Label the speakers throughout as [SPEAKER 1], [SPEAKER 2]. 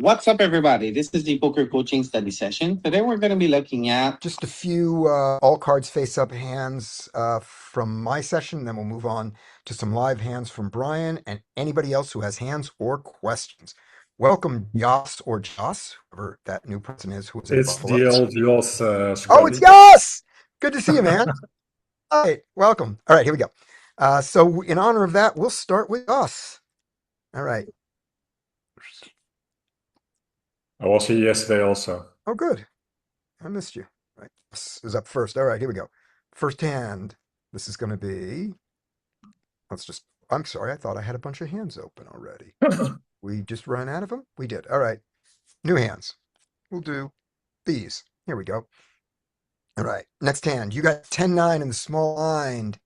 [SPEAKER 1] What's up, everybody? This is the poker coaching study session. Today, we're going to be looking at
[SPEAKER 2] Just a few all cards face up hands from my session. Then we'll move on to some live hands from Brian and anybody else who has hands or questions. Welcome, Yas or Joss, whoever that new person is who was in
[SPEAKER 3] It's
[SPEAKER 2] Buffalo.
[SPEAKER 3] the old Jos
[SPEAKER 2] Oh, it's
[SPEAKER 3] Scotty.
[SPEAKER 2] Yas! Good to see you, man. All right, welcome. All right, here we go. So, in honor of that, we'll start with us. All right.
[SPEAKER 3] I was here yesterday also.
[SPEAKER 2] Oh, good. I missed you. All right. This is up first. All right, here we go. First hand. This is going to be. I'm sorry, I thought I had a bunch of hands open already. We just ran out of them? We did. All right. New hands. We'll do these. Here we go. All right. Next hand. You got 10-9 in the small blind,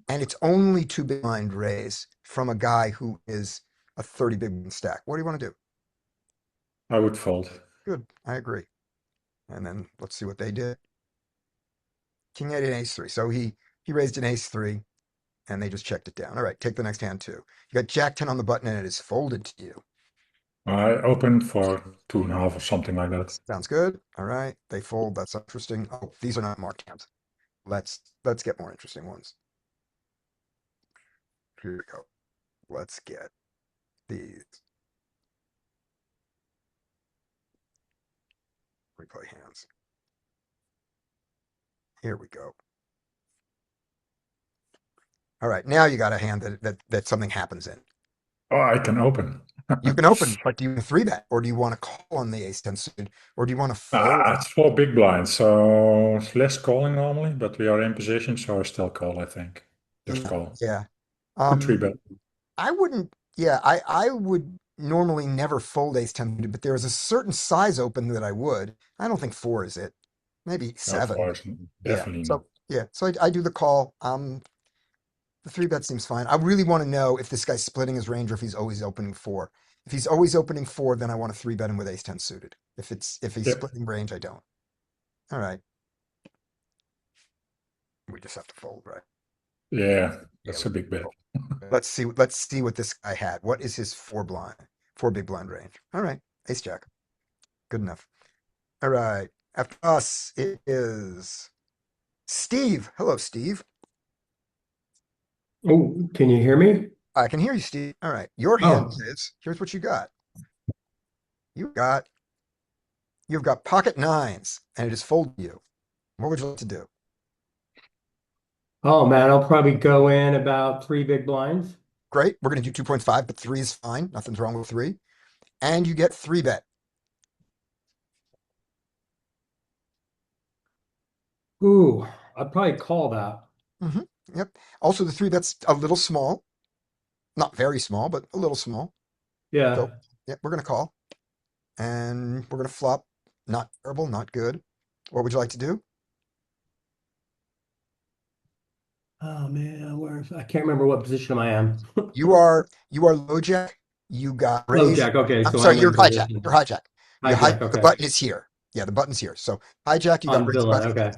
[SPEAKER 2] and it's only two big blind raise from a guy who is a 30 big blind stack. What do you want to do?
[SPEAKER 3] I would fold.
[SPEAKER 2] Good. I agree. And then let's see what they did. King 8 and ace 3. So he raised an ace 3, and they just checked it down. All right. Take the next hand, too. You got Jack 10 on the button, and it is folded to you.
[SPEAKER 3] I opened for 2.5 or something like that.
[SPEAKER 2] Sounds good. All right. They fold. That's interesting. Oh, these are not marked hands. Let's get more interesting ones. Here we go. Let's get these. Replay hands. Here we go. All right. Now you got a hand that something happens in.
[SPEAKER 3] Oh, I can open.
[SPEAKER 2] You can open, but do you three bet, or do you want to call on the ace 10 suited, or do you want to fold?
[SPEAKER 3] It's four big blinds, so it's less calling normally, but we are in position, so I still call, I think. Just
[SPEAKER 2] Yeah.
[SPEAKER 3] call.
[SPEAKER 2] Yeah.
[SPEAKER 3] Could three bet.
[SPEAKER 2] I wouldn't. Yeah. I would normally never fold ace 10 suited, but there is a certain size open that I would. I don't think four is it. Maybe
[SPEAKER 3] No,
[SPEAKER 2] seven.
[SPEAKER 3] four is
[SPEAKER 2] Yeah.
[SPEAKER 3] definitely not.
[SPEAKER 2] So I do the call. The three bet seems fine. I really want to know if this guy's splitting his range or if he's always opening four. If he's always opening four, then I want to three bet him with ace 10 suited. If he's
[SPEAKER 3] Yep.
[SPEAKER 2] splitting range, I don't. All right. We just have to fold, right?
[SPEAKER 3] Yeah,
[SPEAKER 2] Yeah,
[SPEAKER 3] that's
[SPEAKER 2] we
[SPEAKER 3] a big bet.
[SPEAKER 2] fold. Let's see what this guy had. What is his four big blind range? All right. Ace jack. Good enough. All right. After us, it is Steve. Hello, Steve.
[SPEAKER 4] Oh, can you hear me?
[SPEAKER 2] I can hear you, Steve. All right. Your hand
[SPEAKER 4] Oh,
[SPEAKER 2] is here's what you got. You got You've got pocket nines, and it is fold to you. What would you like to do?
[SPEAKER 4] oh man, I'll probably go in about three big blinds.
[SPEAKER 2] Great. We're going to do 2.5, but three is fine. Nothing's wrong with three. And you get three bet.
[SPEAKER 4] Ooh, I'd probably call that.
[SPEAKER 2] hmm Yep. Also, the three bet's a little small. Not very small, but a little small. So,
[SPEAKER 4] Yeah.
[SPEAKER 2] yeah, we're going to call. And we're going to flop. Not terrible, not good. What would you like to do?
[SPEAKER 4] Oh man, I can't remember what position I am.
[SPEAKER 2] You are low jack. You got
[SPEAKER 4] Low
[SPEAKER 2] raise.
[SPEAKER 4] jack. Okay,
[SPEAKER 2] I'm
[SPEAKER 4] so
[SPEAKER 2] sorry,
[SPEAKER 4] I'm
[SPEAKER 2] you're
[SPEAKER 4] in
[SPEAKER 2] hijack.
[SPEAKER 4] position.
[SPEAKER 2] You're hijack.
[SPEAKER 4] Hijack.
[SPEAKER 2] The
[SPEAKER 4] Okay.
[SPEAKER 2] button is here. Yeah, the button's here. So hijack, you got
[SPEAKER 4] On
[SPEAKER 2] raise
[SPEAKER 4] villain.
[SPEAKER 2] button.
[SPEAKER 4] Okay.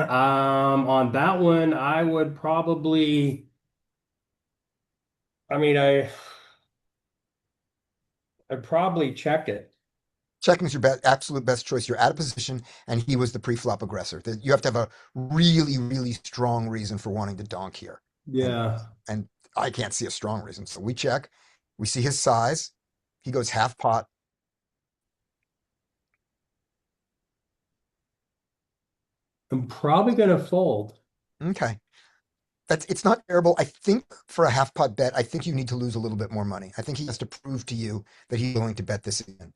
[SPEAKER 4] On that one, I would probably. I mean, I'd probably check it.
[SPEAKER 2] Checking's your absolute best choice. You're out of position, and he was the pre-flop aggressor. You have to have a really, really strong reason for wanting to donk here, and
[SPEAKER 4] Yeah.
[SPEAKER 2] and I can't see a strong reason. So we check. We see his size. He goes half pot.
[SPEAKER 4] I'm probably gonna fold.
[SPEAKER 2] Okay, it's not terrible. I think for a half pot bet, I think you need to lose a little bit more money. I think he has to prove to you that he's willing to bet this in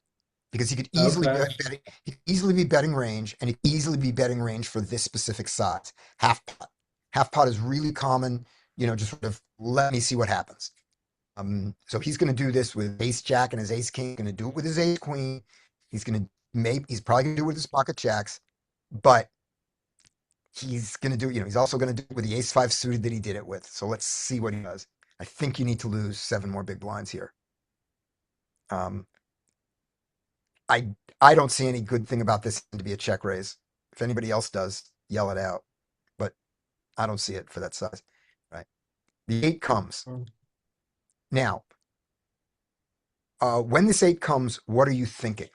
[SPEAKER 2] because
[SPEAKER 4] Okay.
[SPEAKER 2] he could easily be betting range, and he could easily be betting range for this specific size. Half pot. Half pot is really common. Just sort of let me see what happens. So he's going to do this with ace jack and his ace king. Going to do it with his ace queen. He's probably going to do it with his pocket jacks, but he's going to do, he's also going to do it with the ace five suited that he did it with. So let's see what he does. I think you need to lose seven more big blinds here. Um, I I don't see any good thing about this to be a check raise. If anybody else does, yell it out. But I don't see it for that size. Right. The eight comes. Now, When this 8 comes, what are you thinking?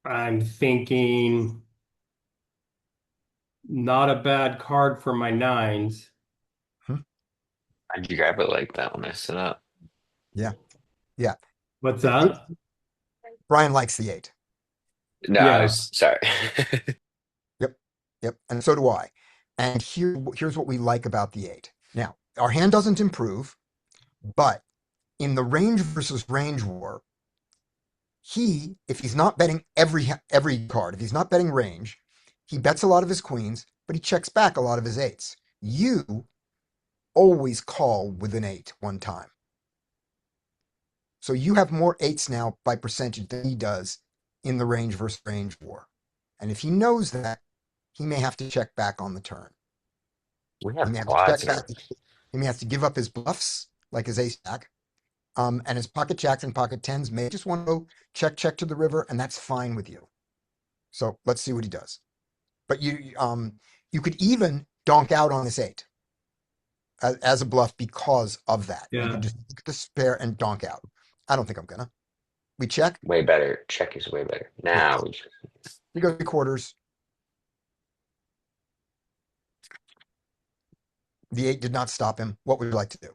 [SPEAKER 4] I'm thinking not a bad card for my nines.
[SPEAKER 5] How'd you grab it like that when I stood up?
[SPEAKER 2] Yeah. Yeah.
[SPEAKER 4] What's
[SPEAKER 2] The eight-
[SPEAKER 4] that?
[SPEAKER 2] Brian likes the 8.
[SPEAKER 5] No, I
[SPEAKER 4] Yeah.
[SPEAKER 5] was sorry.
[SPEAKER 2] Yep. Yep. And so do I. And here's what we like about the 8. Now, our hand doesn't improve, but in the range versus range war, if he's not betting every card, if he's not betting range, he bets a lot of his queens, but he checks back a lot of his 8s. You always call with an 8 one time. So you have more 8s now by percentage than he does in the range versus range war. And if he knows that, he may have to check back on the turn.
[SPEAKER 5] We
[SPEAKER 2] He
[SPEAKER 5] have
[SPEAKER 2] may have to
[SPEAKER 5] quads
[SPEAKER 2] check
[SPEAKER 5] now.
[SPEAKER 2] back. He may have to give up his bluffs, like his ace jack. And his pocket jacks and pocket tens may just want to go check to the river, and that's fine with you. So let's see what he does. But you could even donk out on this 8 as a bluff because of that. You
[SPEAKER 4] Yeah.
[SPEAKER 2] could just look at the spare and donk out. I don't think I'm gonna. We check.
[SPEAKER 5] Way better. Check is way better. Now we just
[SPEAKER 2] We go 3/4. The 8 did not stop him. What would you like to do?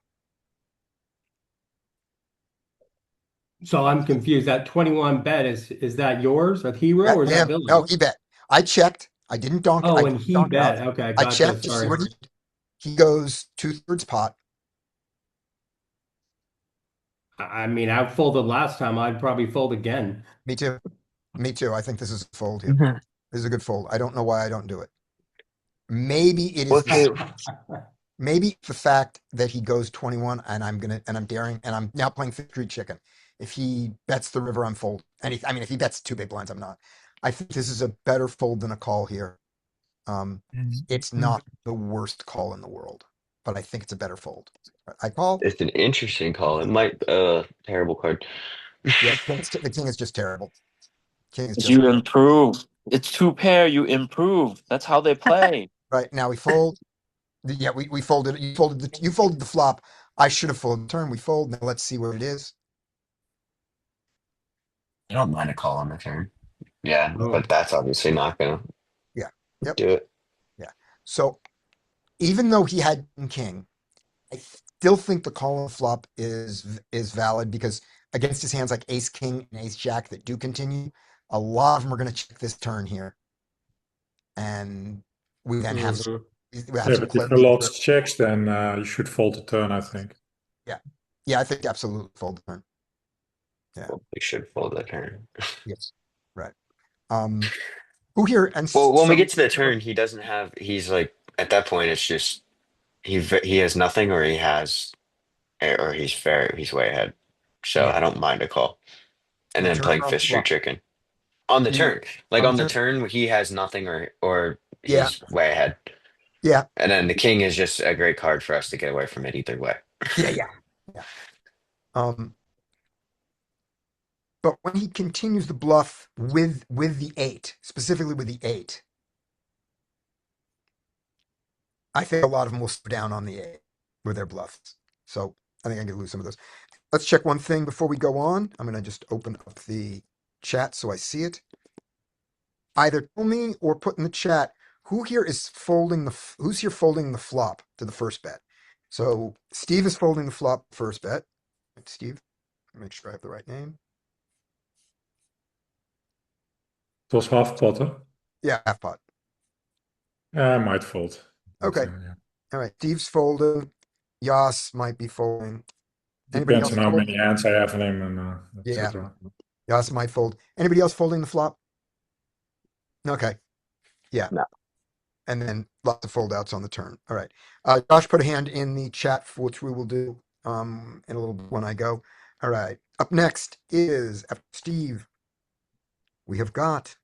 [SPEAKER 4] So I'm confused. That 21 bet is that yours with hero or is that
[SPEAKER 2] Him.
[SPEAKER 4] Billy?
[SPEAKER 2] No, he bet. I checked. I didn't donk.
[SPEAKER 4] Oh,
[SPEAKER 2] I
[SPEAKER 4] and
[SPEAKER 2] didn't
[SPEAKER 4] he
[SPEAKER 2] donk out.
[SPEAKER 4] bet. Okay,
[SPEAKER 2] I
[SPEAKER 4] gotcha.
[SPEAKER 2] checked to see
[SPEAKER 4] Sorry.
[SPEAKER 2] what he goes 2/3 pot.
[SPEAKER 4] I mean, I folded last time. I'd probably fold again.
[SPEAKER 2] Me too. Me too. I think this is a fold here. This is a good fold. I don't know why I don't do it. Maybe it is
[SPEAKER 5] What's
[SPEAKER 2] the
[SPEAKER 5] it?
[SPEAKER 2] maybe the fact that he goes 21 and I'm daring and I'm now playing Fifth Street Chicken. If he bets the river, I'm fold. And if he bets 2 big blinds, I'm not. I think this is a better fold than a call here. It's not the worst call in the world, but I think it's a better fold. I call.
[SPEAKER 5] It's an interesting call. It might terrible card.
[SPEAKER 2] Yeah, the king is just terrible. King is just
[SPEAKER 6] You improve. It's 2 pair. You improve. That's how they play.
[SPEAKER 2] right now. We fold. Yeah, we folded. You folded the flop. I should have folded the turn. We fold. Now let's see what it is.
[SPEAKER 5] I don't mind a call on the turn. Yeah,
[SPEAKER 4] Oh.
[SPEAKER 5] but that's obviously not gonna
[SPEAKER 2] Yeah. Yep.
[SPEAKER 5] do it.
[SPEAKER 2] So even though he had king, I still think the call on the flop is valid because against his hands like ace king and ace jack that do continue, a lot of them are going to check this turn here, and we then have
[SPEAKER 4] Mhm.
[SPEAKER 2] we have
[SPEAKER 3] Yeah,
[SPEAKER 2] some
[SPEAKER 3] but if a
[SPEAKER 2] clarity.
[SPEAKER 3] lot checks, then you should fold the turn, I think.
[SPEAKER 2] Yeah, I think absolutely fold the turn.
[SPEAKER 5] Well, we should fold the turn.
[SPEAKER 2] Yes, right. Who here and
[SPEAKER 5] Well, when we
[SPEAKER 2] some
[SPEAKER 5] get to the turn, he doesn't have. He's like at that point, it's just he has nothing, or he has, or he's fair. He's way ahead. So
[SPEAKER 2] Yeah.
[SPEAKER 5] I don't mind a call. And
[SPEAKER 2] the
[SPEAKER 5] then
[SPEAKER 2] turn
[SPEAKER 5] playing
[SPEAKER 2] or on the
[SPEAKER 5] Fifth Street
[SPEAKER 2] flop.
[SPEAKER 5] Chicken on the
[SPEAKER 2] You-
[SPEAKER 5] turn, like
[SPEAKER 2] on
[SPEAKER 5] on
[SPEAKER 2] the
[SPEAKER 5] the turn, he has nothing, or
[SPEAKER 2] Yeah.
[SPEAKER 5] he's way ahead.
[SPEAKER 2] Yeah,
[SPEAKER 5] And then the king is just a great card for us to get away from it either way.
[SPEAKER 2] yeah. But when he continues the bluff with the 8, specifically with the 8, I think a lot of them will slow down on the 8 with their bluffs. So I think I can lose some of those. Let's check one thing before we go on. I'm going to just open up the chat so I see it. Either tell me or put in the chat who here is folding who's here folding the flop to the first bet. So Steve is folding the flop first bet. Steve, make sure I have the right name.
[SPEAKER 3] It was half potter.
[SPEAKER 2] Yeah, half pot.
[SPEAKER 3] I might fold. But,
[SPEAKER 2] Okay.
[SPEAKER 3] yeah.
[SPEAKER 2] All right, Steve's folding. Yas might be folding. Anybody
[SPEAKER 3] Depends
[SPEAKER 2] else
[SPEAKER 3] on how
[SPEAKER 2] fold?
[SPEAKER 3] many hands I have in him and
[SPEAKER 2] Yeah.
[SPEAKER 3] etc.
[SPEAKER 2] Yas might fold. Anybody else folding the flop? Okay. Yeah.
[SPEAKER 5] No.
[SPEAKER 2] And then lots of fold outs on the turn. All right. Josh put a hand in the chat, for which we will do in a little bit when I go. All right. Up next is after Steve. We have got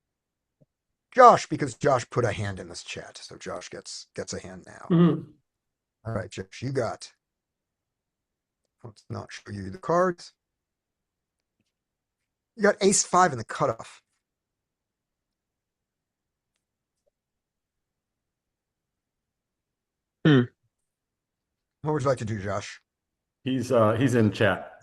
[SPEAKER 2] Josh, because Josh put a hand in this chat. So Josh gets a hand now.
[SPEAKER 4] Mhm.
[SPEAKER 2] All right, Josh, you got. Let's not show you the cards. You got ace 5 in the cutoff. What would you like to do, Josh?
[SPEAKER 7] He's in chat.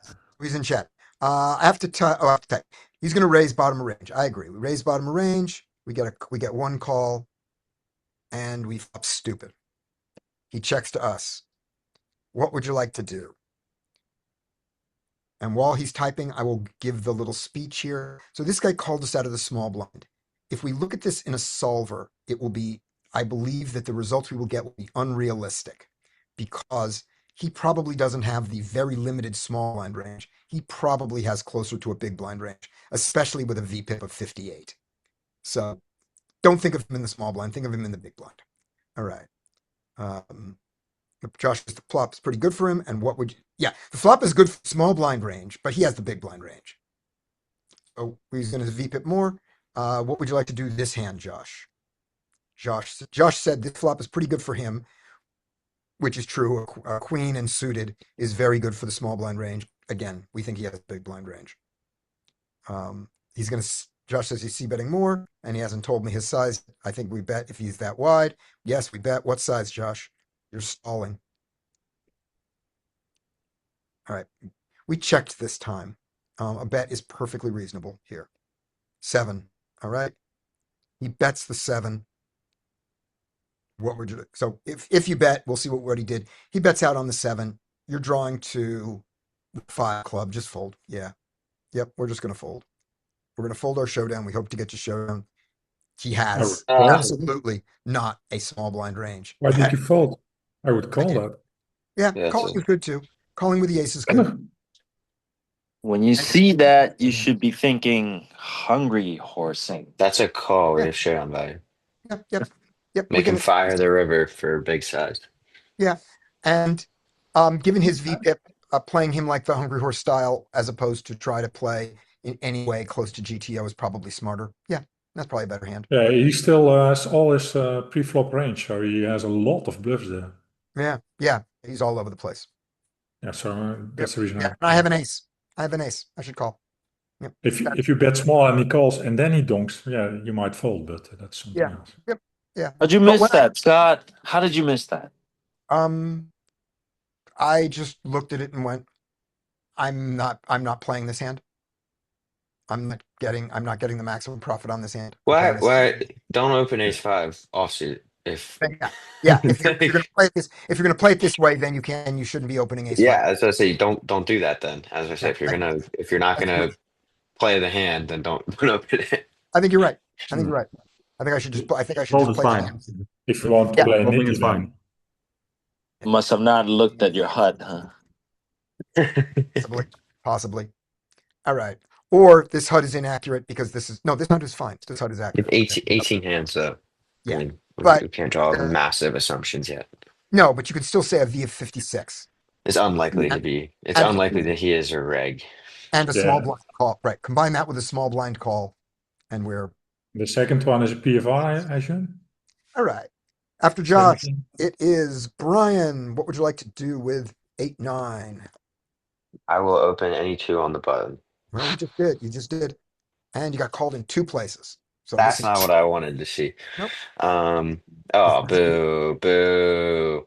[SPEAKER 2] He's in chat. I have to tell. Oh, I have to type. He's going to raise bottom of range. I agree. We raise bottom of range. We get one call, and we flop stupid. He checks to us. What would you like to do? And while he's typing, I will give the little speech here. So this guy called us out of the small blind. If we look at this in a solver, it will be, I believe that the results we will get will be unrealistic because he probably doesn't have the very limited small blind range. He probably has closer to a big blind range, especially with a VPIP of 58. So don't think of him in the small blind. Think of him in the big blind. All right. Josh, the flop is pretty good for him. And what would you? Yeah, the flop is good for small blind range, but he has the big blind range. So he's going to VPIP more. What would you like to do this hand, Josh? Josh said this flop is pretty good for him, which is true. A queen and suited is very good for the small blind range. Again, we think he has a big blind range. He's going to. Josh says he's c-betting more, and he hasn't told me his size. I think we bet if he's that wide. Yes, we bet. What size, Josh? You're stalling. All right. We checked this time. A bet is perfectly reasonable here. 7. All right. He bets the 7. What would you? So if you bet, we'll see what he did. He bets out on the 7. You're drawing to the 5 club. Just fold. Yeah. Yep. We're just going to fold. We're going to fold our showdown. We hope to get to showdown. He has
[SPEAKER 3] Oh,
[SPEAKER 2] absolutely not a small blind range.
[SPEAKER 3] why did you fold? I would call
[SPEAKER 2] did.
[SPEAKER 3] that.
[SPEAKER 2] Yeah,
[SPEAKER 5] Yeah,
[SPEAKER 2] calling
[SPEAKER 5] it's a-
[SPEAKER 2] is good too. Calling with the ace is good.
[SPEAKER 6] When you see that, you should be thinking hungry horsing.
[SPEAKER 5] That's a call. We
[SPEAKER 2] Yeah.
[SPEAKER 5] have showdown value.
[SPEAKER 2] Yep.
[SPEAKER 5] Make
[SPEAKER 2] We're
[SPEAKER 5] him
[SPEAKER 2] gonna,
[SPEAKER 5] fire the river for big size.
[SPEAKER 2] and given his VPIP, playing him like the Hungry Horse style as opposed to try to play in any way close to GTO is probably smarter. Yeah, that's probably a better hand.
[SPEAKER 3] Yeah, he still has all his pre-flop range, so he has a lot of bluffs there.
[SPEAKER 2] Yeah, he's all over the place.
[SPEAKER 3] Yeah, so that's the reason.
[SPEAKER 2] Yeah, and I have an ace. I should call. Yep.
[SPEAKER 3] If you bet small and he calls and then he donks, yeah, you might fold, but that's something
[SPEAKER 2] Yeah.
[SPEAKER 3] else.
[SPEAKER 2] Yeah.
[SPEAKER 6] How'd you
[SPEAKER 2] But
[SPEAKER 6] miss
[SPEAKER 2] when
[SPEAKER 6] that, Scott? How did you miss that?
[SPEAKER 2] I just looked at it and went, I'm not playing this hand. I'm not getting the maximum profit on this hand. I'm
[SPEAKER 5] Why?
[SPEAKER 2] playing this hand.
[SPEAKER 5] Why don't open ace 5 offsuit if?
[SPEAKER 2] Yeah. If you're gonna play it this way, then you shouldn't be opening ace
[SPEAKER 5] Yeah,
[SPEAKER 2] five.
[SPEAKER 5] as I say, don't do that then. As I say, if you're not gonna play the hand, then don't open it.
[SPEAKER 2] I think you're right. I think I should just play
[SPEAKER 7] Fold is
[SPEAKER 2] the
[SPEAKER 7] fine.
[SPEAKER 2] hand.
[SPEAKER 3] If you want to
[SPEAKER 2] Yeah,
[SPEAKER 3] play
[SPEAKER 7] folding
[SPEAKER 3] nitty,
[SPEAKER 7] is fine.
[SPEAKER 3] then
[SPEAKER 6] Must have not looked at your HUD, huh?
[SPEAKER 2] Possibly. All right. Or this HUD is inaccurate because this HUD is fine. This HUD is
[SPEAKER 5] You have
[SPEAKER 2] accurate.
[SPEAKER 5] 18 hands though.
[SPEAKER 2] Yeah,
[SPEAKER 5] I mean,
[SPEAKER 2] but-
[SPEAKER 5] we can't draw massive assumptions yet.
[SPEAKER 2] No, but you could still say a V of 56
[SPEAKER 5] It's unlikely to be. It's
[SPEAKER 2] and-
[SPEAKER 5] unlikely that he is a reg.
[SPEAKER 2] and a
[SPEAKER 3] Yeah.
[SPEAKER 2] small blind call. Right. Combine that with a small blind call, and we're
[SPEAKER 3] the second one is a PFI, I assume.
[SPEAKER 2] all right. After Josh,
[SPEAKER 3] 17.
[SPEAKER 2] it is Brian. What would you like to do with 8-9?
[SPEAKER 5] I will open any 2 on the button.
[SPEAKER 2] Well, you just did, and you got called in 2 places. So
[SPEAKER 5] That's
[SPEAKER 2] this is-
[SPEAKER 5] not what I wanted to see.
[SPEAKER 2] Nope.
[SPEAKER 5] Oh, boo.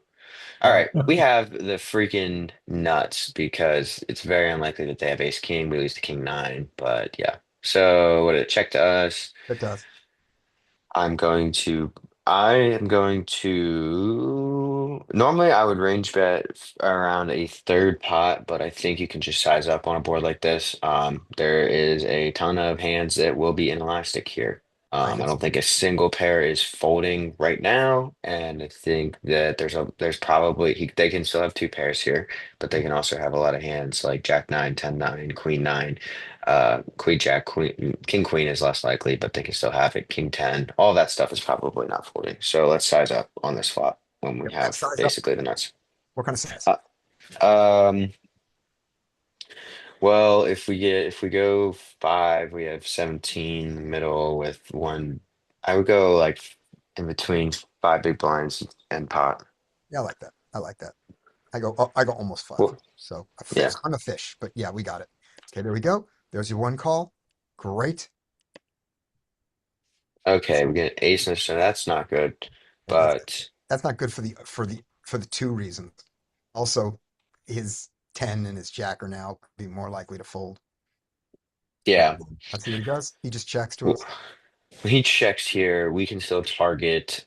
[SPEAKER 5] All right, we have the freaking nuts because it's very unlikely that they have ace king. We lose to king 9, but yeah. So what did it check to us?
[SPEAKER 2] It does.
[SPEAKER 5] I am going to normally I would range bet around a third pot, but I think you can just size up on a board like this. There is a ton of hands that will be inelastic here. I don't think a single pair is folding right now, and I think that there's probably they can still have 2 pairs here, but they can also have a lot of hands like Jack 9, 10 9, Queen 9, Queen Jack, King Queen is less likely, but they can still have it. King 10, all that stuff is probably not folding. So let's size up on this flop when we have
[SPEAKER 2] size up.
[SPEAKER 5] basically the nuts.
[SPEAKER 2] What kind of size?
[SPEAKER 5] Well, if we go 5, we have 17 middle with 1. I would go like in between 5 big blinds and pot.
[SPEAKER 2] Yeah, I like that. I go almost 5.
[SPEAKER 5] Well,
[SPEAKER 2] So a fish.
[SPEAKER 5] yeah.
[SPEAKER 2] I'm a fish, but yeah, we got it. Okay, there we go. There's your 1 call. Great.
[SPEAKER 5] Okay, we get ace, so that's not good. But
[SPEAKER 2] That's not good for the two reasons. Also, his 10 and his jack are now be more likely to fold.
[SPEAKER 5] Yeah.
[SPEAKER 2] Let's see what he does. He just checks to
[SPEAKER 5] When
[SPEAKER 2] us.
[SPEAKER 5] he checks here, we can still target.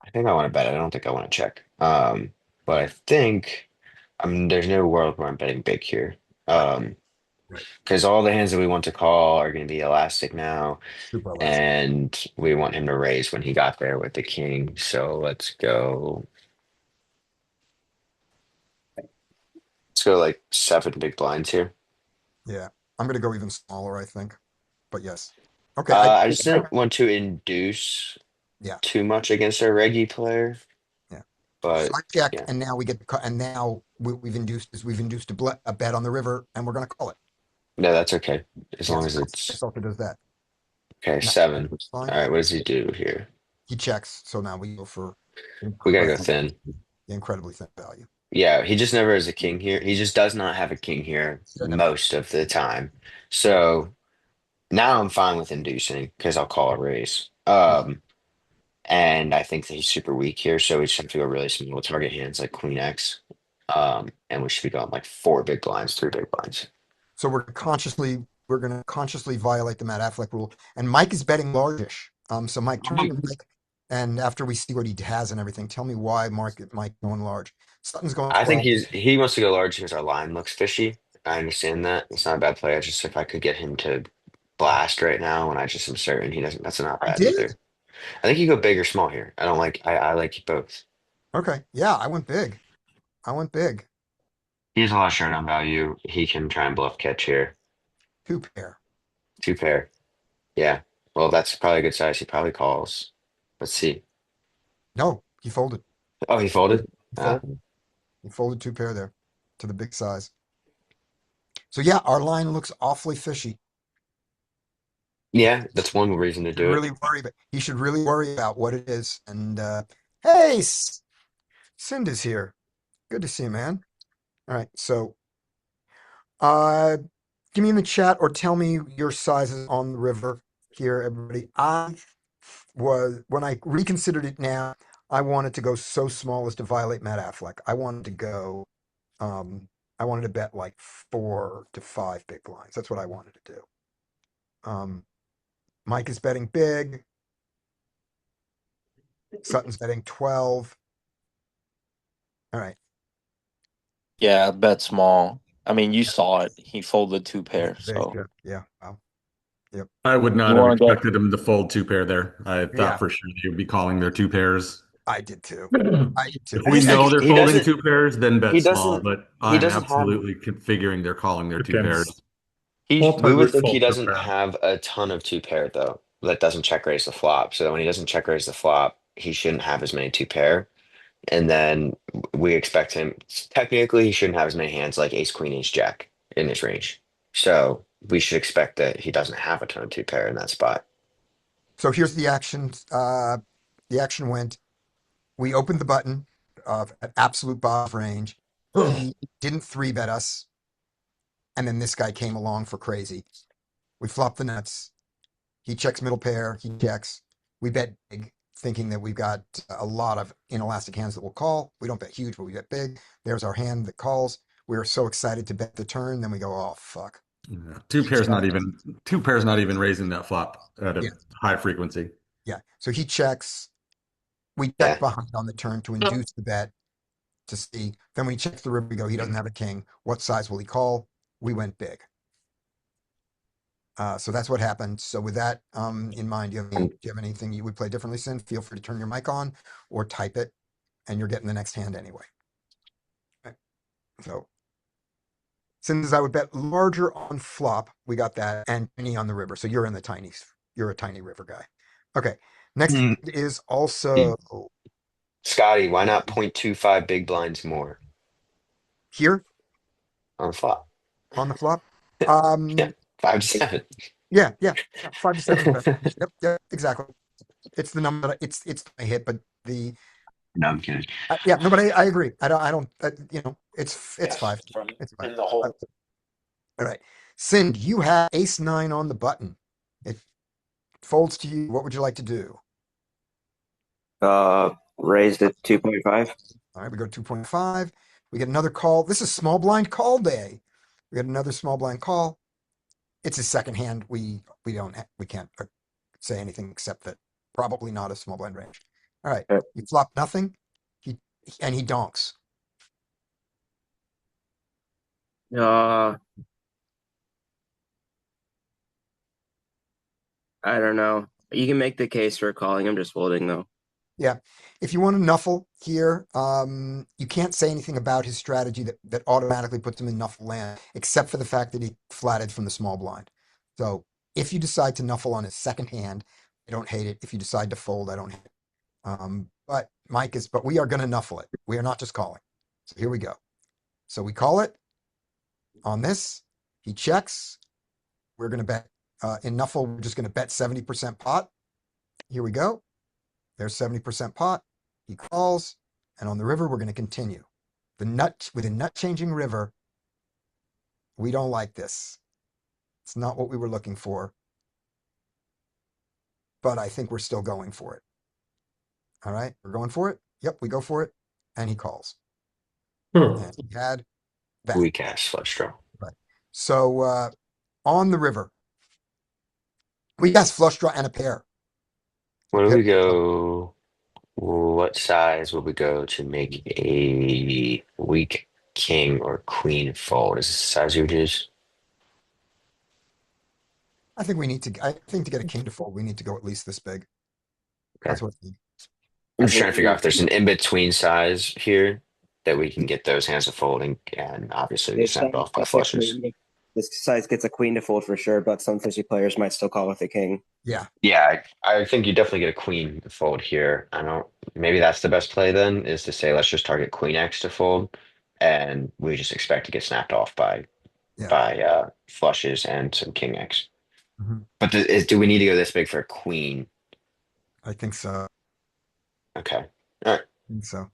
[SPEAKER 5] I think I want to bet. I don't think I want to check. But I think there's no world where I'm betting big here.
[SPEAKER 2] Right.
[SPEAKER 5] Because all the hands that we want to call are going to be elastic now,
[SPEAKER 2] Super elastic.
[SPEAKER 5] and we want him to raise when he got there with the king. So let's go. Let's go like 7 big blinds here.
[SPEAKER 2] Yeah. I'm going to go even smaller, I think. But yes. Okay.
[SPEAKER 5] I just didn't want to induce
[SPEAKER 2] Yeah.
[SPEAKER 5] too much against our reggie player.
[SPEAKER 2] Yeah.
[SPEAKER 5] But
[SPEAKER 2] So I check,
[SPEAKER 5] yeah.
[SPEAKER 2] and now we get and now we've induced a bet on the river, and we're going to call it.
[SPEAKER 5] No, that's okay. As long
[SPEAKER 2] Yes,
[SPEAKER 5] as it's
[SPEAKER 2] also does that.
[SPEAKER 5] okay.
[SPEAKER 2] Now,
[SPEAKER 5] 7.
[SPEAKER 2] it's
[SPEAKER 5] All
[SPEAKER 2] fine.
[SPEAKER 5] right, what does he do here?
[SPEAKER 2] He checks, so now we go for
[SPEAKER 5] We gotta go thin.
[SPEAKER 2] incredibly thin value.
[SPEAKER 5] Yeah, he just never has a king here. He just does not have a king here most of the time. So now I'm fine with inducing because I'll call a raise. And I think that he's super weak here, so we just have to go really small target hands like Queen X. And we should be going like 4 big blinds, 3 big blinds.
[SPEAKER 2] So we're going to consciously violate the Matt Affleck rule, and Mike is betting largish. So Mike, turn to Mike, and after we see what he has and everything, tell me why Mike going large. Sutton's going
[SPEAKER 5] I think
[SPEAKER 2] 12.
[SPEAKER 5] he wants to go large because our line looks fishy. I understand that. It's not a bad play. I just if I could get him to blast right now, and I just am certain he doesn't, that's not
[SPEAKER 2] I
[SPEAKER 5] bad
[SPEAKER 2] did.
[SPEAKER 5] either. I think you go big or small here. I like you both.
[SPEAKER 2] Okay. Yeah, I went big. I went big.
[SPEAKER 5] He has a lot of showdown value. He can try and bluff catch here.
[SPEAKER 2] 2 pair.
[SPEAKER 5] 2 pair. Yeah. Well, that's probably a good size. He probably calls. Let's see.
[SPEAKER 2] No, he folded.
[SPEAKER 5] Oh, he folded?
[SPEAKER 2] He folded. He folded 2 pair there to the big size. So yeah, our line looks awfully fishy.
[SPEAKER 5] Yeah, that's one reason to do it.
[SPEAKER 2] He should really worry about what it is. And hey, Cinda's here. Good to see you, man. All right, so give me in the chat or tell me your sizes on the river here, everybody. When I reconsidered it now, I wanted to go so small as to violate Matt Affleck. I wanted to bet like 4 to 5 big blinds. That's what I wanted to do. Mike is betting big. Sutton's betting 12. All right.
[SPEAKER 6] Yeah, bet small. I mean, you saw it. He folded 2 pair. So
[SPEAKER 2] Yeah. Wow.
[SPEAKER 3] I would not
[SPEAKER 6] You
[SPEAKER 3] have
[SPEAKER 6] wanna go-
[SPEAKER 3] expected him to fold 2 pair there. I thought
[SPEAKER 2] Yeah.
[SPEAKER 3] for sure they would be calling their 2 pairs.
[SPEAKER 2] I did too.
[SPEAKER 3] If we
[SPEAKER 5] just
[SPEAKER 3] know
[SPEAKER 5] think
[SPEAKER 3] they're
[SPEAKER 5] he
[SPEAKER 3] folding
[SPEAKER 5] doesn't-
[SPEAKER 3] 2 pairs, then bet
[SPEAKER 5] he
[SPEAKER 3] small.
[SPEAKER 5] doesn't-
[SPEAKER 3] But
[SPEAKER 5] he
[SPEAKER 3] I'm
[SPEAKER 5] doesn't have-
[SPEAKER 3] absolutely figuring they're calling their 2
[SPEAKER 7] Depends.
[SPEAKER 3] pairs.
[SPEAKER 5] We
[SPEAKER 3] Multi-root
[SPEAKER 5] would think he
[SPEAKER 3] fold
[SPEAKER 5] doesn't
[SPEAKER 3] pair.
[SPEAKER 5] have a ton of 2 pair though. That doesn't check raise the flop. So when he doesn't check raise the flop, he shouldn't have as many 2 pair. And then we expect him. Technically, he shouldn't have as many hands like Ace Queen Ace Jack in his range. So we should expect that he doesn't have a ton of 2 pair in that spot.
[SPEAKER 2] So here's the action. The action went. We opened the button at absolute bottom range. He didn't 3-bet us. And then this guy came along for crazy. We flopped the nuts. He checks middle pair. He checks. We bet big, thinking that we've got a lot of inelastic hands that will call. We don't bet huge, but we bet big. There's our hand that calls. We are so excited to bet the turn. Then we go, oh, fuck.
[SPEAKER 3] Yeah. 2 pairs not even raising that flop at a high frequency.
[SPEAKER 2] Yeah. So he checks. We check
[SPEAKER 5] Yeah.
[SPEAKER 2] behind on the turn to induce the bet to see. Then when he checks the river, we go, he doesn't have a king. What size will he call? We went big. So that's what happened. So with that in mind, do you have anything you would play differently, Sin? Feel free to turn your mic on or type it, and you're getting the next hand anyway. Okay. So since I would bet larger on flop, we got that, and tiny on the river. So you're in the tinies. You're a tiny river guy. Okay. Next is also
[SPEAKER 5] Scotty, why not 0.25 big blinds more
[SPEAKER 2] here
[SPEAKER 5] on the flop?
[SPEAKER 2] on the flop.
[SPEAKER 5] Yeah, 5 to 7.
[SPEAKER 2] Yeah, 5 to 7. Yep, exactly. It's the number that it's I hit, but the
[SPEAKER 5] No, I'm kidding.
[SPEAKER 2] yeah, no, but I agree. I don't. It's 5.
[SPEAKER 6] from
[SPEAKER 2] It's 5.
[SPEAKER 6] in the hole.
[SPEAKER 2] All right, Sind, you have ace 9 on the button. It folds to you. What would you like to do?
[SPEAKER 8] Raised at 2.5.
[SPEAKER 2] All right, we go to 2.5. We get another call. This is small blind call day. We get another small blind call. It's his second hand. We can't say anything except that probably not a small blind range. All right,
[SPEAKER 8] Yep.
[SPEAKER 2] you flop nothing. He donks.
[SPEAKER 8] I don't know. You can make the case for calling. I'm just folding though.
[SPEAKER 2] Yeah. If you want to nuffle here, you can't say anything about his strategy that automatically puts him in nuffle land, except for the fact that he flatted from the small blind. So if you decide to nuffle on his second hand, I don't hate it. If you decide to fold, I don't hate it. But we are going to nuffle it. We are not just calling. So here we go. So we call it on this. He checks. We're going to bet in nuffle. We're just going to bet 70% pot. Here we go. There's 70% pot. He calls, and on the river, we're going to continue. With a nut changing river, we don't like this. It's not what we were looking for, but I think we're still going for it. All right, we're going for it. Yep, we go for it, and he calls. And he had that.
[SPEAKER 5] Weak ass flush draw.
[SPEAKER 2] Right. So on the river, we got flush draw and a pair.
[SPEAKER 5] Where do we go? What size would we go to make a weak king or queen fold? Is this the size you would use?
[SPEAKER 2] I think to get a king to fold, we need to go at least this big. That's what I think.
[SPEAKER 5] I'm just trying to figure out if there's an in-between size here that we can get those hands to fold and obviously we snap off by flushes.
[SPEAKER 8] This size gets a queen to fold for sure, but some fishy players might still call with a king.
[SPEAKER 2] Yeah.
[SPEAKER 5] Yeah, I think you definitely get a queen to fold here. Maybe that's the best play then, is to say let's just target queen X to fold, and we just expect to get snapped off by flushes and some king X.
[SPEAKER 2] Mhm.
[SPEAKER 5] But do we need to go this big for a queen?
[SPEAKER 2] I think so.
[SPEAKER 5] Okay. All right.
[SPEAKER 2] I think so.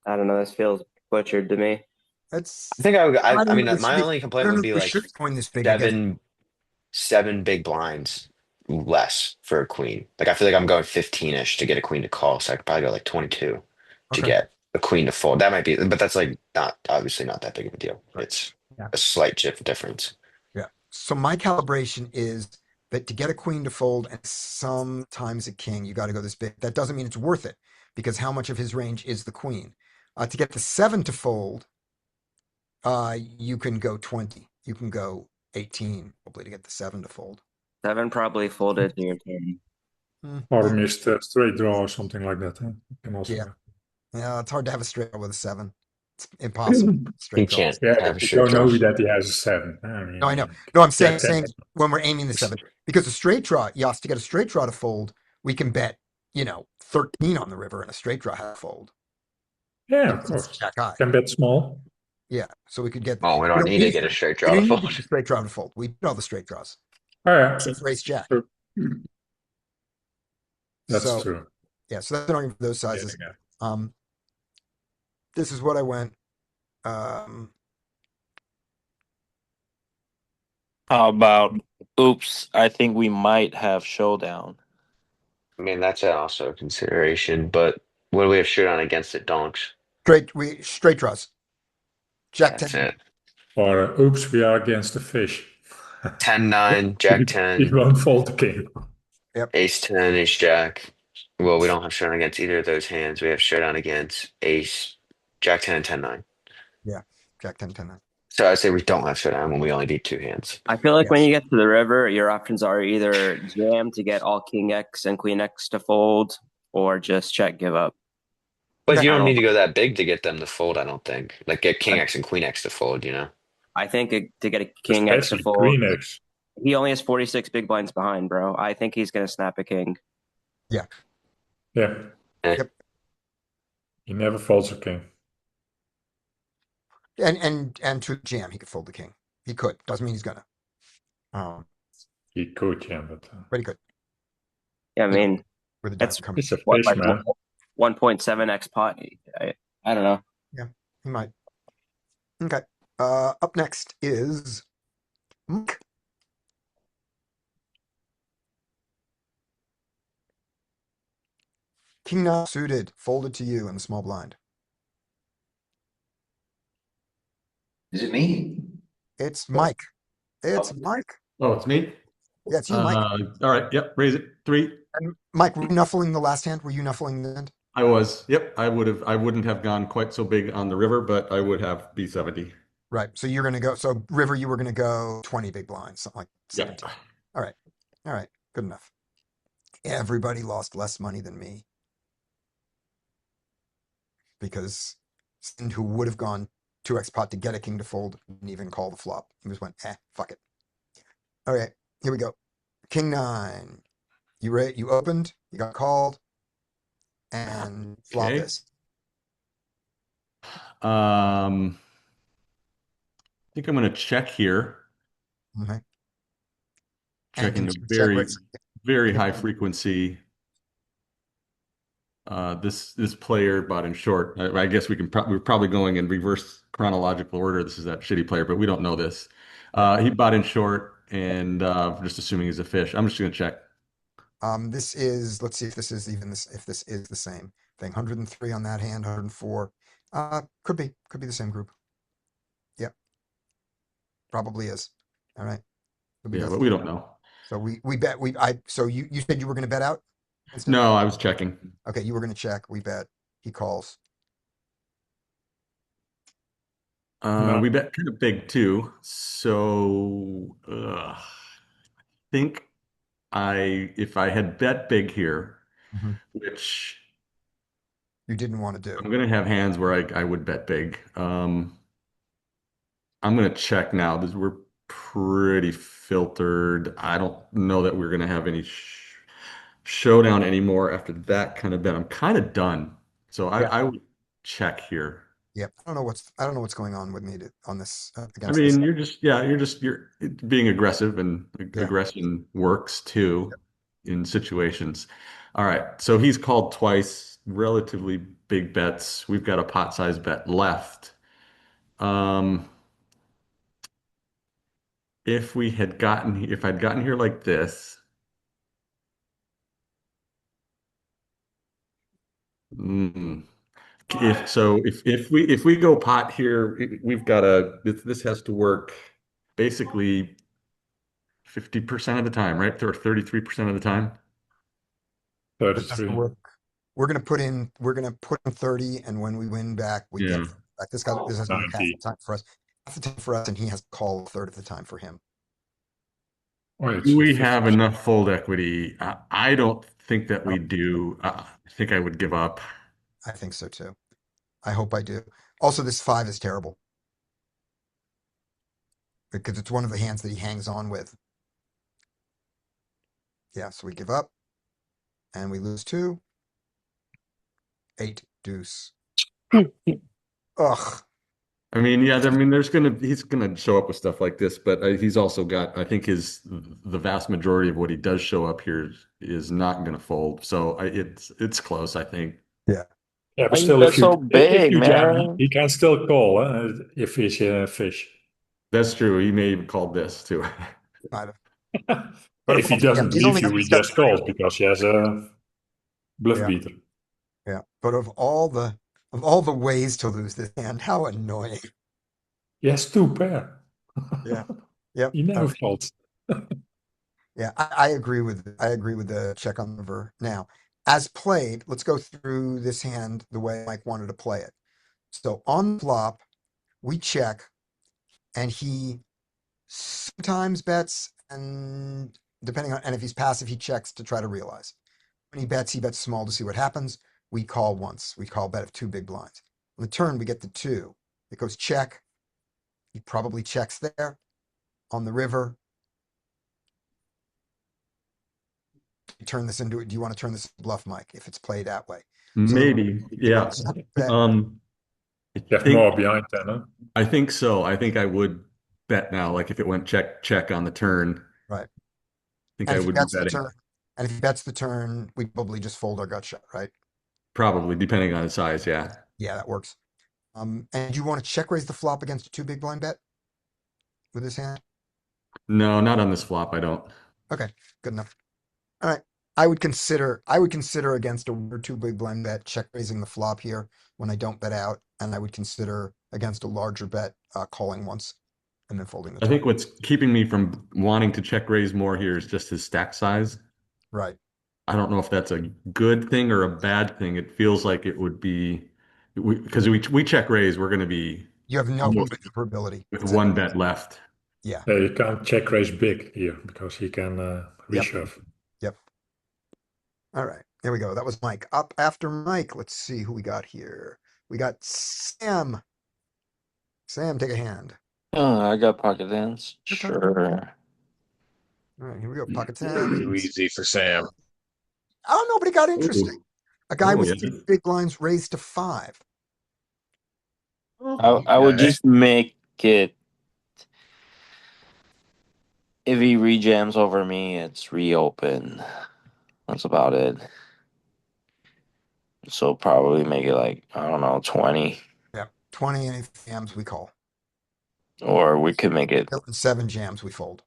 [SPEAKER 8] I don't know. This feels butchered to me.
[SPEAKER 2] That's.
[SPEAKER 5] I think I
[SPEAKER 2] don't
[SPEAKER 5] mean
[SPEAKER 2] know if we
[SPEAKER 5] my
[SPEAKER 2] should-
[SPEAKER 5] only
[SPEAKER 2] I
[SPEAKER 5] complaint
[SPEAKER 2] don't know
[SPEAKER 5] would
[SPEAKER 2] if
[SPEAKER 5] be
[SPEAKER 2] we
[SPEAKER 5] like
[SPEAKER 2] should coin this big against.
[SPEAKER 5] seven big blinds less for a queen. Like I feel like I'm going 15-ish to get a queen to call, so I could probably go like 22 to
[SPEAKER 2] Okay.
[SPEAKER 5] get a queen to fold. That might be, but that's like obviously not that big of a deal.
[SPEAKER 2] Right.
[SPEAKER 5] It's
[SPEAKER 2] Yeah.
[SPEAKER 5] a slight difference.
[SPEAKER 2] Yeah. So my calibration is that to get a queen to fold and sometimes a king, you got to go this big. That doesn't mean it's worth it because how much of his range is the queen? To get the 7 to fold, you can go 20. You can go 18 probably to get the 7 to fold.
[SPEAKER 8] 7 probably folded to your turn.
[SPEAKER 3] Or missed a straight draw or something like that. Huh? Can also
[SPEAKER 2] Yeah.
[SPEAKER 3] go.
[SPEAKER 2] Yeah, it's hard to have a straight draw with a 7. It's impossible.
[SPEAKER 5] You
[SPEAKER 2] Straight draw.
[SPEAKER 5] can't
[SPEAKER 3] Yeah,
[SPEAKER 5] have a
[SPEAKER 3] but you
[SPEAKER 5] straight
[SPEAKER 3] don't know
[SPEAKER 5] draw.
[SPEAKER 3] that he has a 7. I mean,
[SPEAKER 2] No, I know. No, I'm saying,
[SPEAKER 3] Yeah,
[SPEAKER 2] when we're aiming the 7, because a straight draw, yes, to get a straight draw to fold, we can bet, 13 on the river and a straight draw has to fold.
[SPEAKER 3] yeah, of
[SPEAKER 2] It's
[SPEAKER 3] course.
[SPEAKER 2] jack high.
[SPEAKER 3] Can bet small.
[SPEAKER 2] Yeah, so we could get.
[SPEAKER 5] Oh, we don't need to get a straight draw
[SPEAKER 2] We
[SPEAKER 5] to
[SPEAKER 2] don't need
[SPEAKER 5] fold.
[SPEAKER 2] to get a straight draw to fold. We did all the straight draws.
[SPEAKER 3] Oh yeah,
[SPEAKER 2] Except for ace jack.
[SPEAKER 3] true. That's
[SPEAKER 2] So,
[SPEAKER 3] true.
[SPEAKER 2] yeah, so that's an argument for those sizes.
[SPEAKER 3] Yeah.
[SPEAKER 2] This is what I went.
[SPEAKER 6] How about, oops, I think we might have showdown.
[SPEAKER 5] I mean, that's also a consideration, but what do we have showdown against it, donks?
[SPEAKER 2] Straight draws. Jack
[SPEAKER 5] That's
[SPEAKER 2] 10.
[SPEAKER 5] it.
[SPEAKER 3] Or oops, we are against the fish.
[SPEAKER 5] 10-9, Jack
[SPEAKER 3] He
[SPEAKER 5] 10,
[SPEAKER 3] won't fold the king.
[SPEAKER 5] Ace 10, Ace Jack. Well, we don't have showdown against either of those hands. We have showdown against Ace, Jack 10, and 10-9.
[SPEAKER 2] Yeah, Jack 10, 10, 9.
[SPEAKER 5] So I'd say we don't have showdown when we only beat 2 hands.
[SPEAKER 8] I feel like
[SPEAKER 2] Yes.
[SPEAKER 8] when you get to the river, your options are either jam to get all king X and queen X to fold, or just check give up.
[SPEAKER 5] But
[SPEAKER 2] Okay.
[SPEAKER 5] you don't need to go that big to get them to fold, I don't think. Like get king X and queen X to fold,
[SPEAKER 8] I think to get a king X to
[SPEAKER 3] Especially
[SPEAKER 8] fold,
[SPEAKER 3] queen X.
[SPEAKER 8] he only has 46 big blinds behind, bro. I think he's going to snap a king.
[SPEAKER 3] Yeah.
[SPEAKER 2] Yep.
[SPEAKER 3] He never folds a king.
[SPEAKER 2] And to jam, he could fold the king. He could. Doesn't mean he's gonna.
[SPEAKER 3] He could, yeah, but
[SPEAKER 2] But he could.
[SPEAKER 8] Yeah, I mean,
[SPEAKER 2] With the
[SPEAKER 8] that's
[SPEAKER 2] diamond coming.
[SPEAKER 3] it's a
[SPEAKER 8] what,
[SPEAKER 3] fish,
[SPEAKER 8] like
[SPEAKER 3] man.
[SPEAKER 8] 1.7x pot. I don't know.
[SPEAKER 2] He might. Okay. Up next is Mike. King nine suited, folded to you in the small blind.
[SPEAKER 9] Is it me?
[SPEAKER 2] It's Mike. It's Mike.
[SPEAKER 7] Oh, it's me?
[SPEAKER 2] Yeah, it's you, Mike.
[SPEAKER 7] All right. Yep. Raise it. 3.
[SPEAKER 2] And Mike, were you nuffling the last hand? Were you nuffling the end?
[SPEAKER 7] I was. Yep. I wouldn't have gone quite so big on the river, but I would have B70.
[SPEAKER 2] Right. So you're gonna go. So River, you were gonna go 20 big blinds, something like
[SPEAKER 7] Yeah.
[SPEAKER 2] 17. All right. All right. Good enough. Everybody lost less money than me because Sind, who would have gone 2x pot to get a king to fold, didn't even call the flop. He just went, fuck it. All right. Here we go. King nine. You opened. You got called. And flop
[SPEAKER 7] Okay.
[SPEAKER 2] is.
[SPEAKER 7] I think I'm going to check here.
[SPEAKER 2] Okay. And
[SPEAKER 7] Checking a
[SPEAKER 2] continue check
[SPEAKER 7] very,
[SPEAKER 2] raise.
[SPEAKER 7] very high frequency. This player bought in short. I guess we're probably going in reverse chronological order. This is that shitty player, but we don't know this. He bought in short, and just assuming he's a fish. I'm just going to check.
[SPEAKER 2] This is, let's see if this is even this, if this is the same thing. 103 on that hand, 104. Could be the same group. Yep. Probably is. All right.
[SPEAKER 7] Yeah, but we don't know.
[SPEAKER 2] So we bet, so you said you were going to bet out? instead?
[SPEAKER 7] No, I was checking.
[SPEAKER 2] Okay. You were going to check. We bet. He calls.
[SPEAKER 3] No.
[SPEAKER 7] We bet kind of big too. So I think if I had bet big here, which
[SPEAKER 2] You didn't want to do.
[SPEAKER 7] I'm gonna have hands where I would bet big. I'm gonna check now. We're pretty filtered. I don't know that we're gonna have any showdown anymore after that kind of bet. I'm kind of done. So I would check here.
[SPEAKER 2] Yep. I don't know what's going on with me on this
[SPEAKER 7] I
[SPEAKER 2] against this.
[SPEAKER 7] mean, you're being aggressive, and aggression works too in situations. All right, so he's called twice, relatively big bets. We've got a pot size bet left. If I'd gotten here like this, if we go pot here, we've got this has to work basically 50% of the time, right? Or 33% of the time.
[SPEAKER 2] This doesn't
[SPEAKER 3] 33.
[SPEAKER 2] work. We're gonna put in 30, and when we win back, we get back. This has to work half the
[SPEAKER 3] 90.
[SPEAKER 2] time for us. Half the time for us, and he has to call a third of the time for him.
[SPEAKER 3] Oh, it's
[SPEAKER 7] Do we
[SPEAKER 3] 50.
[SPEAKER 7] have enough fold equity? I don't think that we do. I think I would give up.
[SPEAKER 2] I think so too. I hope I do. Also, this 5 is terrible because it's one of the hands that he hangs on with. Yeah, so we give up and we lose 2. 8 deuce. Ugh.
[SPEAKER 7] I mean, he's gonna show up with stuff like this, but he's also got, I think the vast majority of what he does show up here is not gonna fold. So it's close, I think.
[SPEAKER 2] Yeah.
[SPEAKER 3] Yeah,
[SPEAKER 6] Why
[SPEAKER 3] but
[SPEAKER 6] you
[SPEAKER 3] still,
[SPEAKER 6] bet
[SPEAKER 3] if you
[SPEAKER 6] so
[SPEAKER 3] if
[SPEAKER 6] big,
[SPEAKER 3] you jam,
[SPEAKER 6] man?
[SPEAKER 3] he can still call if he's a fish.
[SPEAKER 7] That's true. He may have called this too.
[SPEAKER 2] Might have. But
[SPEAKER 3] If he
[SPEAKER 2] yeah,
[SPEAKER 3] doesn't
[SPEAKER 2] he's
[SPEAKER 3] leave
[SPEAKER 2] only
[SPEAKER 3] you,
[SPEAKER 2] got
[SPEAKER 3] he
[SPEAKER 2] he's got
[SPEAKER 3] just calls because he has a bluff
[SPEAKER 2] Yeah.
[SPEAKER 3] beater.
[SPEAKER 2] Yeah. But of all the ways to lose this hand, how annoying.
[SPEAKER 3] He has 2 pair.
[SPEAKER 2] Yeah. Yep.
[SPEAKER 3] He never folds.
[SPEAKER 2] Yeah, I agree with the check on the river. Now, as played, let's go through this hand the way Mike wanted to play it. So on the flop, we check, and he sometimes bets, and if he's passive, he checks to try to realize. When he bets small to see what happens. We call once. We call bet of 2 big blinds. On the turn, we get the 2. It goes check. He probably checks there. On the river, do you want to turn this into bluff, Mike, if it's played that way?
[SPEAKER 7] Maybe, yeah.
[SPEAKER 2] Bet.
[SPEAKER 3] You have more behind then, huh?
[SPEAKER 7] I think so. I think I would bet now, like if it went check on the turn.
[SPEAKER 2] Right.
[SPEAKER 7] I think
[SPEAKER 2] And
[SPEAKER 7] I
[SPEAKER 2] if he
[SPEAKER 7] would be
[SPEAKER 2] bets the
[SPEAKER 7] betting.
[SPEAKER 2] turn, and if he bets the turn, we probably just fold our gut shot, right?
[SPEAKER 7] Probably, depending on his size, yeah.
[SPEAKER 2] Yeah, that works. And you want to check raise the flop against a 2 big blind bet with this hand?
[SPEAKER 7] No, not on this flop, I don't.
[SPEAKER 2] Okay, good enough. All right. I would consider against a 1 or 2 big blind bet check raising the flop here when I don't bet out, and I would consider against a larger bet calling once and then folding the
[SPEAKER 7] I
[SPEAKER 2] top.
[SPEAKER 7] think what's keeping me from wanting to check raise more here is just his stack size.
[SPEAKER 2] Right.
[SPEAKER 7] I don't know if that's a good thing or a bad thing. It feels like it would be because we check raise, we're going to be
[SPEAKER 2] You have no
[SPEAKER 7] almost
[SPEAKER 2] maneuverability.
[SPEAKER 7] with one bet left.
[SPEAKER 2] Yeah.
[SPEAKER 3] Yeah, you can't check raise big here because he can
[SPEAKER 2] Yep.
[SPEAKER 3] reshove.
[SPEAKER 2] Yep. All right. There we go. That was Mike. Up after Mike. Let's see who we got here. We got Sam. Sam, take a hand.
[SPEAKER 6] Oh, I got pocket hands.
[SPEAKER 2] Your turn.
[SPEAKER 6] Sure.
[SPEAKER 2] All right, here we go. Pocket tens.
[SPEAKER 10] Too easy for Sam.
[SPEAKER 2] Oh, no, but it got interesting. A guy
[SPEAKER 7] Oh,
[SPEAKER 2] with
[SPEAKER 7] yeah.
[SPEAKER 2] 3 big blinds raised to 5.
[SPEAKER 6] I would just make it. If he rejams over me, it's reopen. That's about it. So probably make it like, I don't know, 20.
[SPEAKER 2] Yeah. 20 and 8 jams we call.
[SPEAKER 6] Or we could make it,
[SPEAKER 2] 7 jams we fold.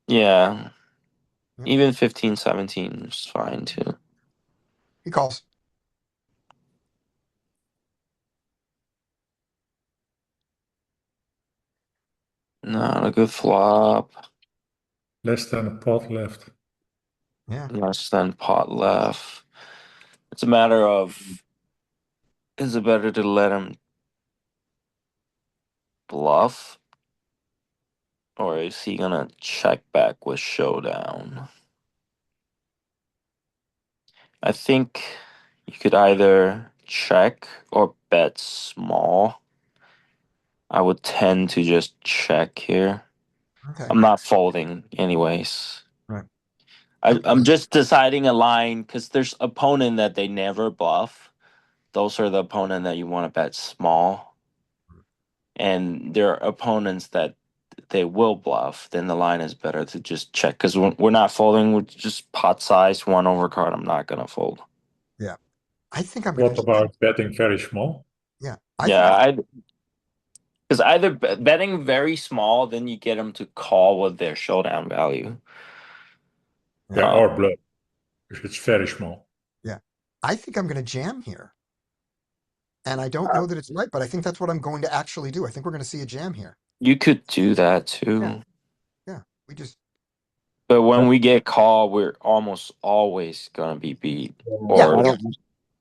[SPEAKER 6] yeah.
[SPEAKER 2] Yep.
[SPEAKER 6] Even 15, 17 is fine too.
[SPEAKER 2] He calls.
[SPEAKER 6] Not a good flop.
[SPEAKER 3] Less than a pot left.
[SPEAKER 2] Yeah.
[SPEAKER 6] Less than pot left. It's a matter of, is it better to let him bluff? Or is he gonna check back with showdown? I think you could either check or bet small. I would tend to just check here.
[SPEAKER 2] Okay.
[SPEAKER 6] I'm not folding anyways.
[SPEAKER 2] Right.
[SPEAKER 6] I'm just deciding a line because there's opponent that they never bluff. Those are the opponent that you want to bet small. And there are opponents that they will bluff. Then the line is better to just check because we're not folding. We're just pot size 1 overcard. I'm not gonna fold.
[SPEAKER 2] Yeah. I think I'm going
[SPEAKER 3] What
[SPEAKER 2] to.
[SPEAKER 3] about betting very small?
[SPEAKER 2] Yeah.
[SPEAKER 6] Because either betting very small, then you get them to call with their showdown value.
[SPEAKER 3] Yeah, or bluff. If it's very small.
[SPEAKER 2] Yeah. I think I'm going to jam here. And I don't know that it's right, but I think that's what I'm going to actually do. I think we're going to see a jam here.
[SPEAKER 6] You could do that too.
[SPEAKER 2] Yeah. Yeah. We just.
[SPEAKER 6] But when we get called, we're almost always gonna be beat. Or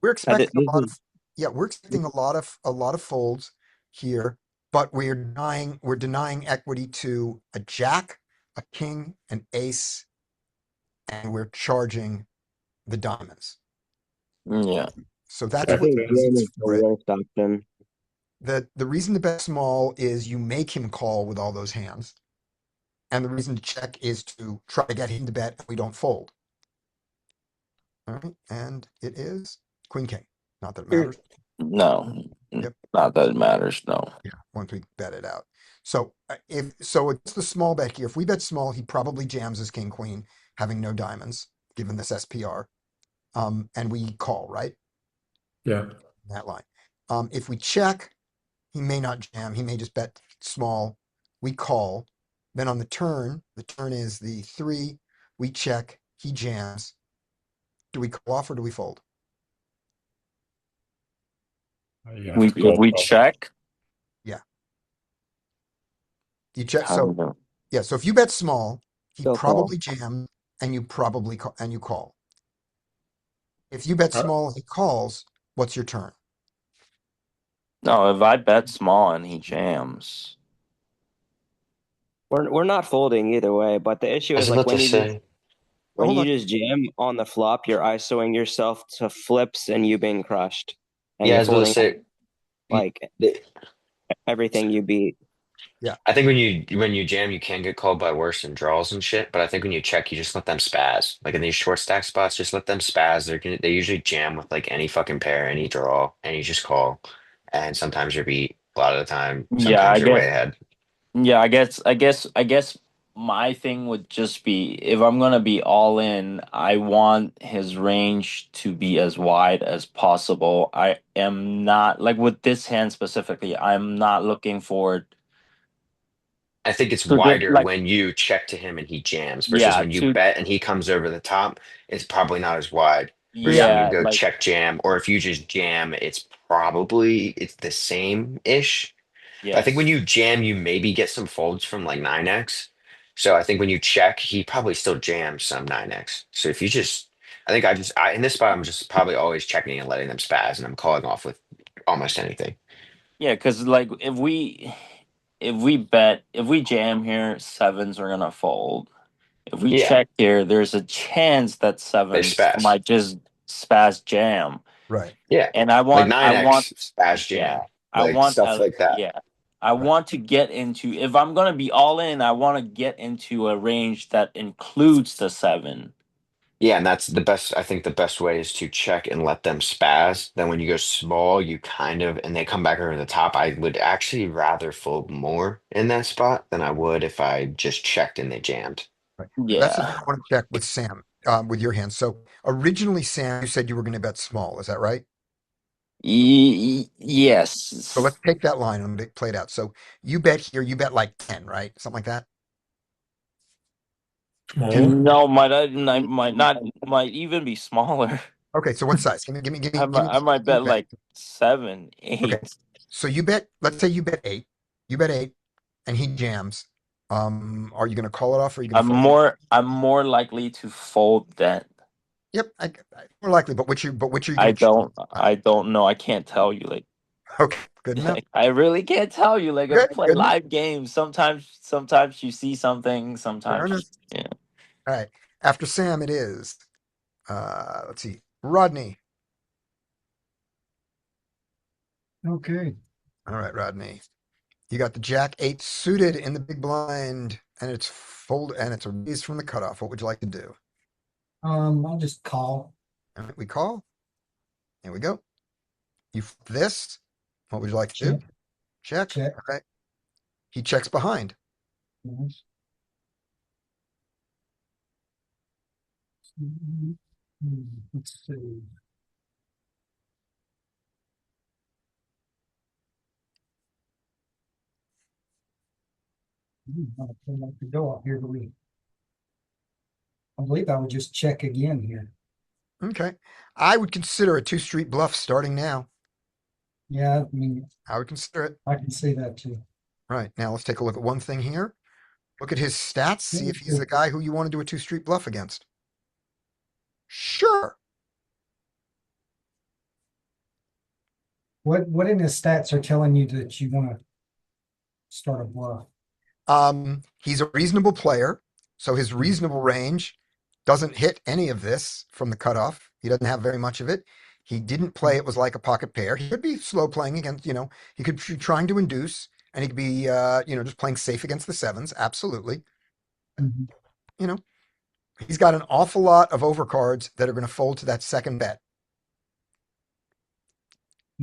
[SPEAKER 2] We're expecting a lot of. Yeah, we're expecting a lot of folds here, but we're denying equity to a jack, a king, an ace, and we're charging the diamonds.
[SPEAKER 6] yeah.
[SPEAKER 2] So that's
[SPEAKER 8] I
[SPEAKER 2] what
[SPEAKER 8] think jam is the
[SPEAKER 2] spread.
[SPEAKER 8] worst option.
[SPEAKER 2] The reason to bet small is you make him call with all those hands. And the reason to check is to try to get him to bet and we don't fold. All right, and it is queen king. Not that it matters.
[SPEAKER 6] No.
[SPEAKER 2] Yep.
[SPEAKER 6] Not that it matters, no.
[SPEAKER 2] Yeah, once we bet it out. So it's the small bet here. If we bet small, he probably jams his king queen, having no diamonds, given this SPR. And we call, right?
[SPEAKER 3] Yeah.
[SPEAKER 2] That line. If we check, he may not jam. He may just bet small. We call. Then on the turn is the 3. We check. He jams. Do we call off or do we fold?
[SPEAKER 3] You
[SPEAKER 6] We
[SPEAKER 3] have to call
[SPEAKER 6] we
[SPEAKER 3] off.
[SPEAKER 6] check.
[SPEAKER 2] You check.
[SPEAKER 6] I don't
[SPEAKER 2] So
[SPEAKER 6] know.
[SPEAKER 2] yeah. So if you bet small, he
[SPEAKER 8] Still call.
[SPEAKER 2] probably jams, and you probably call, and you call. If you bet
[SPEAKER 3] Uh,
[SPEAKER 2] small and he calls, what's your turn?
[SPEAKER 6] No, if I bet small and he jams.
[SPEAKER 8] We're not folding either way, but the issue
[SPEAKER 5] I
[SPEAKER 8] is
[SPEAKER 5] was
[SPEAKER 8] like
[SPEAKER 5] about to say,
[SPEAKER 8] when
[SPEAKER 2] Hold
[SPEAKER 8] you
[SPEAKER 2] on.
[SPEAKER 8] just jam on the flop, you're ISOing yourself to flips and you being crushed. And
[SPEAKER 5] yeah, I
[SPEAKER 8] you're
[SPEAKER 5] was about to
[SPEAKER 8] folding
[SPEAKER 5] say,
[SPEAKER 8] like everything you beat.
[SPEAKER 5] I think when you jam, you can get called by worse and draws and shit. But I think when you check, you just let them spaz. Like in these short stack spots, just let them spaz. They usually jam with like any fucking pair, any draw, and you just call. And sometimes you're beat. A lot of the time,
[SPEAKER 6] Yeah,
[SPEAKER 5] sometimes you're way ahead.
[SPEAKER 6] Yeah, I guess my thing would just be if I'm gonna be all in, I want his range to be as wide as possible. I am not like with this hand specifically, I'm not looking for
[SPEAKER 5] I think it's
[SPEAKER 6] to get
[SPEAKER 5] wider
[SPEAKER 6] like
[SPEAKER 5] when you check to him and he jams versus
[SPEAKER 6] yeah
[SPEAKER 5] when you
[SPEAKER 6] to
[SPEAKER 5] bet and he comes over the top, it's probably not as wide. Versus
[SPEAKER 2] Yeah.
[SPEAKER 5] when you
[SPEAKER 6] yeah
[SPEAKER 5] go
[SPEAKER 6] like
[SPEAKER 5] check jam, or if you just jam, it's the same-ish. But I think when
[SPEAKER 6] yes
[SPEAKER 5] you jam, you maybe get some folds from like 9x. So I think when you check, he probably still jams some 9x. So if you just, I think in this spot, I'm just probably always checking and letting them spaz, and I'm calling off with almost anything.
[SPEAKER 6] yeah because like if we jam here, sevens are gonna fold. If we
[SPEAKER 5] Yeah,
[SPEAKER 6] check here, there's a chance that
[SPEAKER 5] they
[SPEAKER 6] sevens
[SPEAKER 5] spaz.
[SPEAKER 6] might just spaz jam.
[SPEAKER 2] Right.
[SPEAKER 5] Yeah,
[SPEAKER 6] And
[SPEAKER 5] like
[SPEAKER 6] I want
[SPEAKER 5] 9x spaz
[SPEAKER 6] yeah,
[SPEAKER 5] jam, like stuff like that.
[SPEAKER 6] yeah. I
[SPEAKER 2] Right.
[SPEAKER 6] want to get into if I'm gonna be all in, I want to get into a range that includes the seven.
[SPEAKER 5] Yeah, and that's the best. I think the best way is to check and let them spaz. Then when you go small, you kind of, and they come back over the top. I would actually rather fold more in that spot than I would if I just checked and they jammed.
[SPEAKER 2] Right. That's the thing
[SPEAKER 6] Yeah.
[SPEAKER 2] I want to check with Sam, with your hand. So originally, Sam, you said you were going to bet small. Is that right? So
[SPEAKER 6] Yes.
[SPEAKER 2] let's take that line and play it out. So you bet here, you bet like 10, right? Something like that.
[SPEAKER 3] Small.
[SPEAKER 6] No, might not might even be smaller.
[SPEAKER 2] Okay. So what size?
[SPEAKER 6] I might
[SPEAKER 2] give me
[SPEAKER 6] bet like seven,
[SPEAKER 2] Okay.
[SPEAKER 6] 8.
[SPEAKER 2] So you bet, let's say you bet eight and he jams. Are you going to call it off or are you going to fold?
[SPEAKER 6] I'm more likely to fold than
[SPEAKER 2] Yep. More likely, but which are you going to choose?
[SPEAKER 6] I don't know. I can't tell you. Like
[SPEAKER 2] Okay. Good enough.
[SPEAKER 6] I really can't tell you. Like I
[SPEAKER 2] Good.
[SPEAKER 6] play
[SPEAKER 2] Good enough.
[SPEAKER 6] live games. Sometimes you see something.
[SPEAKER 2] Fair enough.
[SPEAKER 6] Sometimes yeah.
[SPEAKER 2] All right. After Sam, it is, let's see, Rodney.
[SPEAKER 10] Okay.
[SPEAKER 2] All right, Rodney. You got the Jack 8 suited in the big blind, and it's a raise from the cutoff. What would you like to do?
[SPEAKER 10] I'll just call.
[SPEAKER 2] All right, we call. Here we go. You flip this. What would you like to do? Check.
[SPEAKER 10] Check.
[SPEAKER 2] Okay. He checks behind.
[SPEAKER 10] Yes. Let's see. I'll pull up the door here, I believe I would just check again here.
[SPEAKER 2] Okay. I would consider a two-street bluff starting now.
[SPEAKER 10] Yeah, I mean,
[SPEAKER 2] I would consider it.
[SPEAKER 10] I can see that too.
[SPEAKER 2] All right. Now let's take a look at one thing here. Look at his stats. See if he's the guy who you want to do a two-street bluff against. Sure.
[SPEAKER 10] What in his stats are telling you that you want to start a bluff?
[SPEAKER 2] He's a reasonable player, so his reasonable range doesn't hit any of this from the cutoff. He doesn't have very much of it. He didn't play it was like a pocket pair. He could be slow playing against, he could be trying to induce, and he could be, just playing safe against the sevens. Absolutely.
[SPEAKER 10] Mhm.
[SPEAKER 2] You know, he's got an awful lot of overcards that are going to fold to that second bet.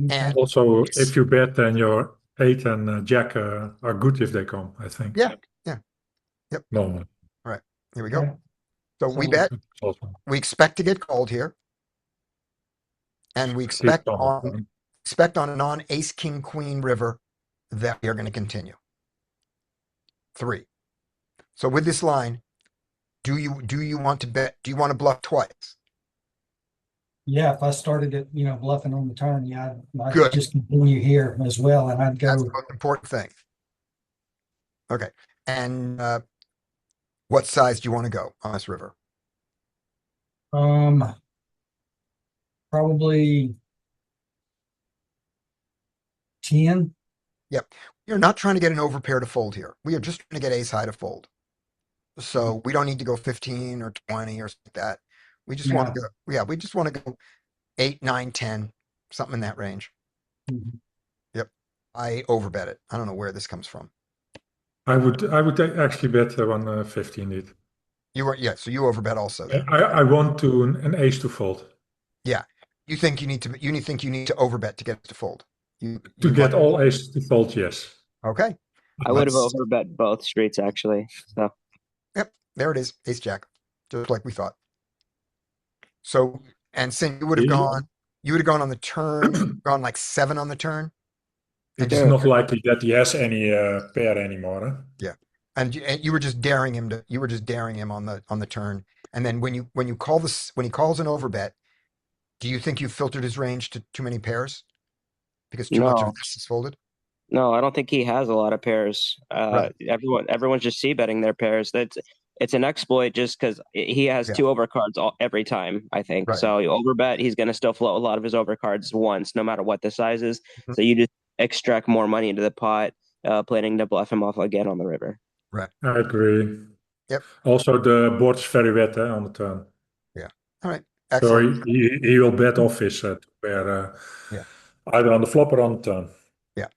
[SPEAKER 10] Okay.
[SPEAKER 2] And
[SPEAKER 3] Also, if you bet, then your 8 and Jack are good if they come, I think.
[SPEAKER 2] yeah, yep.
[SPEAKER 3] Normally.
[SPEAKER 2] All right, here we go.
[SPEAKER 10] Yeah.
[SPEAKER 2] So we
[SPEAKER 10] So-
[SPEAKER 2] bet.
[SPEAKER 3] Also,
[SPEAKER 2] We expect to get called here, and we expect
[SPEAKER 3] keep
[SPEAKER 2] on a non-ace king queen river that we are going to continue. 3. So with this line, do you want to bet? Do you want to bluff twice?
[SPEAKER 10] Yeah, if I started it, bluffing on the turn, yeah, I'd
[SPEAKER 2] Good.
[SPEAKER 10] just continue here as well, and I'd
[SPEAKER 2] That's
[SPEAKER 10] go.
[SPEAKER 2] the most important thing. Okay, and what size do you want to go on this river?
[SPEAKER 10] Probably 10.
[SPEAKER 2] You're not trying to get an overpair to fold here. We are just trying to get ace high to fold. So we don't need to go 15 or 20 or something like that. We just want to go, we just want to go 8, 9, 10, something in that range.
[SPEAKER 10] Mhm.
[SPEAKER 2] Yep. I overbet it. I don't know where this comes from.
[SPEAKER 3] I would actually bet on 50 indeed.
[SPEAKER 2] So you overbet also then.
[SPEAKER 3] I want to an ace to fold.
[SPEAKER 2] Yeah. You think you need to overbet to get it to fold.
[SPEAKER 3] To get all aces to fold, yes.
[SPEAKER 2] Okay.
[SPEAKER 8] I would have
[SPEAKER 2] Let's-
[SPEAKER 8] overbet both streets actually. So
[SPEAKER 2] Yep. There it is. Ace jack. Just like we thought. So, and Sin, you would have gone on the turn, gone like 7 on the turn.
[SPEAKER 3] It's not likely that he has any pair anymore. Huh?
[SPEAKER 2] Yeah. And you were just daring him to, you were just daring him on the turn. And then when you call this, when he calls an overbet, do you think you filtered his range to too many pairs because too much of
[SPEAKER 8] No,
[SPEAKER 2] this is folded?
[SPEAKER 8] no, I don't think he has a lot of pairs.
[SPEAKER 2] Right.
[SPEAKER 8] Everyone's just c betting their pairs. It's an exploit just because he has
[SPEAKER 2] Yeah.
[SPEAKER 8] two overcards every time. I think
[SPEAKER 2] Right.
[SPEAKER 8] so. You overbet, he's going to still float a lot of his overcards once, no matter what the size is.
[SPEAKER 2] Mhm.
[SPEAKER 8] So you just extract more money into the pot, planning to bluff him off again on the river.
[SPEAKER 2] Right.
[SPEAKER 3] I agree.
[SPEAKER 2] Yep.
[SPEAKER 3] Also, the board is very wet on the turn.
[SPEAKER 2] Yeah. All right.
[SPEAKER 3] So
[SPEAKER 2] Excellent.
[SPEAKER 3] he will bet off his pair
[SPEAKER 2] Yeah.
[SPEAKER 3] either on the flop or on the turn.
[SPEAKER 2] Yeah.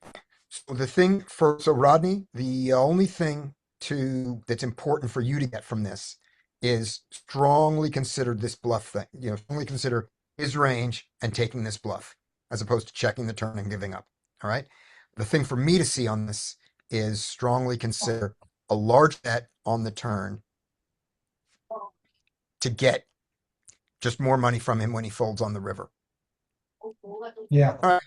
[SPEAKER 2] So Rodney, the only thing that's important for you to get from this is strongly consider this bluff thing. Strongly consider his range and taking this bluff as opposed to checking the turn and giving up. All right. The thing for me to see on this is strongly consider a large bet on the turn to get just more money from him when he folds on the river.
[SPEAKER 10] Yeah.
[SPEAKER 2] All right.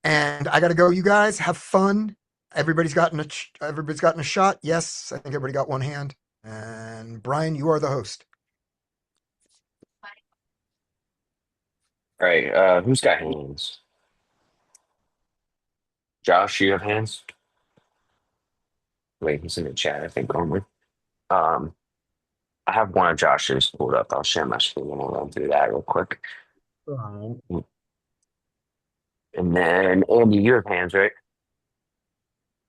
[SPEAKER 2] And I got to go. You guys have fun. Everybody's gotten a shot. Yes, I think everybody got one hand. And Brian, you are the host.
[SPEAKER 5] All right, who's got hands? Josh, you have hands? Wait, he's in the chat, I think, only. Um, I have one of Josh's pulled up. I'll share my screen and I'll run through that real quick. And then Andy, you have hands, right?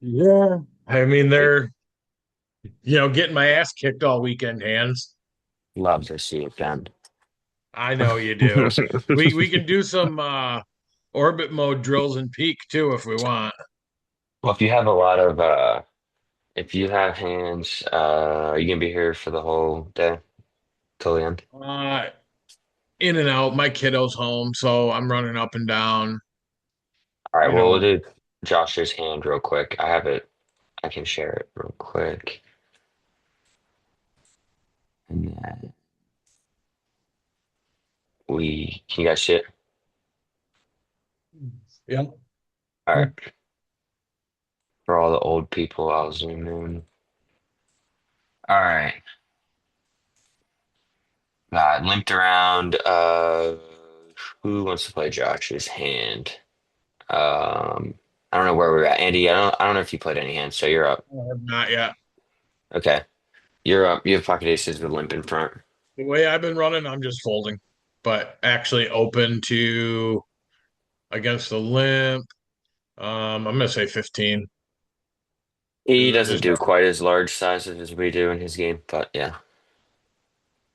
[SPEAKER 11] Yeah. I mean, they're, getting my ass kicked all weekend, hands.
[SPEAKER 5] Love to see it done.
[SPEAKER 11] I know you do. So we can do some orbit mode drills and peak too if we want.
[SPEAKER 5] Well, if you have a lot of if you have hands, are you gonna be here for the whole day till the end?
[SPEAKER 11] In and out. My kiddo's home, so I'm running up and down.
[SPEAKER 5] All right,
[SPEAKER 11] You
[SPEAKER 5] well,
[SPEAKER 11] know,
[SPEAKER 5] we'll do Josh's hand real quick. I have it. I can share it real quick. And then can you guys see it?
[SPEAKER 11] yeah.
[SPEAKER 5] All right. For all the old people, I'll zoom in. All right. Limped around. Who wants to play Josh's hand? I don't know where we're at. Andy, I don't know if you played any hands, so you're up.
[SPEAKER 11] Not yet.
[SPEAKER 5] Okay. You're up. You have pocket aces with limp in front.
[SPEAKER 11] The way I've been running, I'm just folding, but actually open to against the limp. I'm gonna say 15.
[SPEAKER 5] He
[SPEAKER 11] I
[SPEAKER 5] doesn't
[SPEAKER 11] just
[SPEAKER 5] do quite as large sizes as we do in his game, but yeah.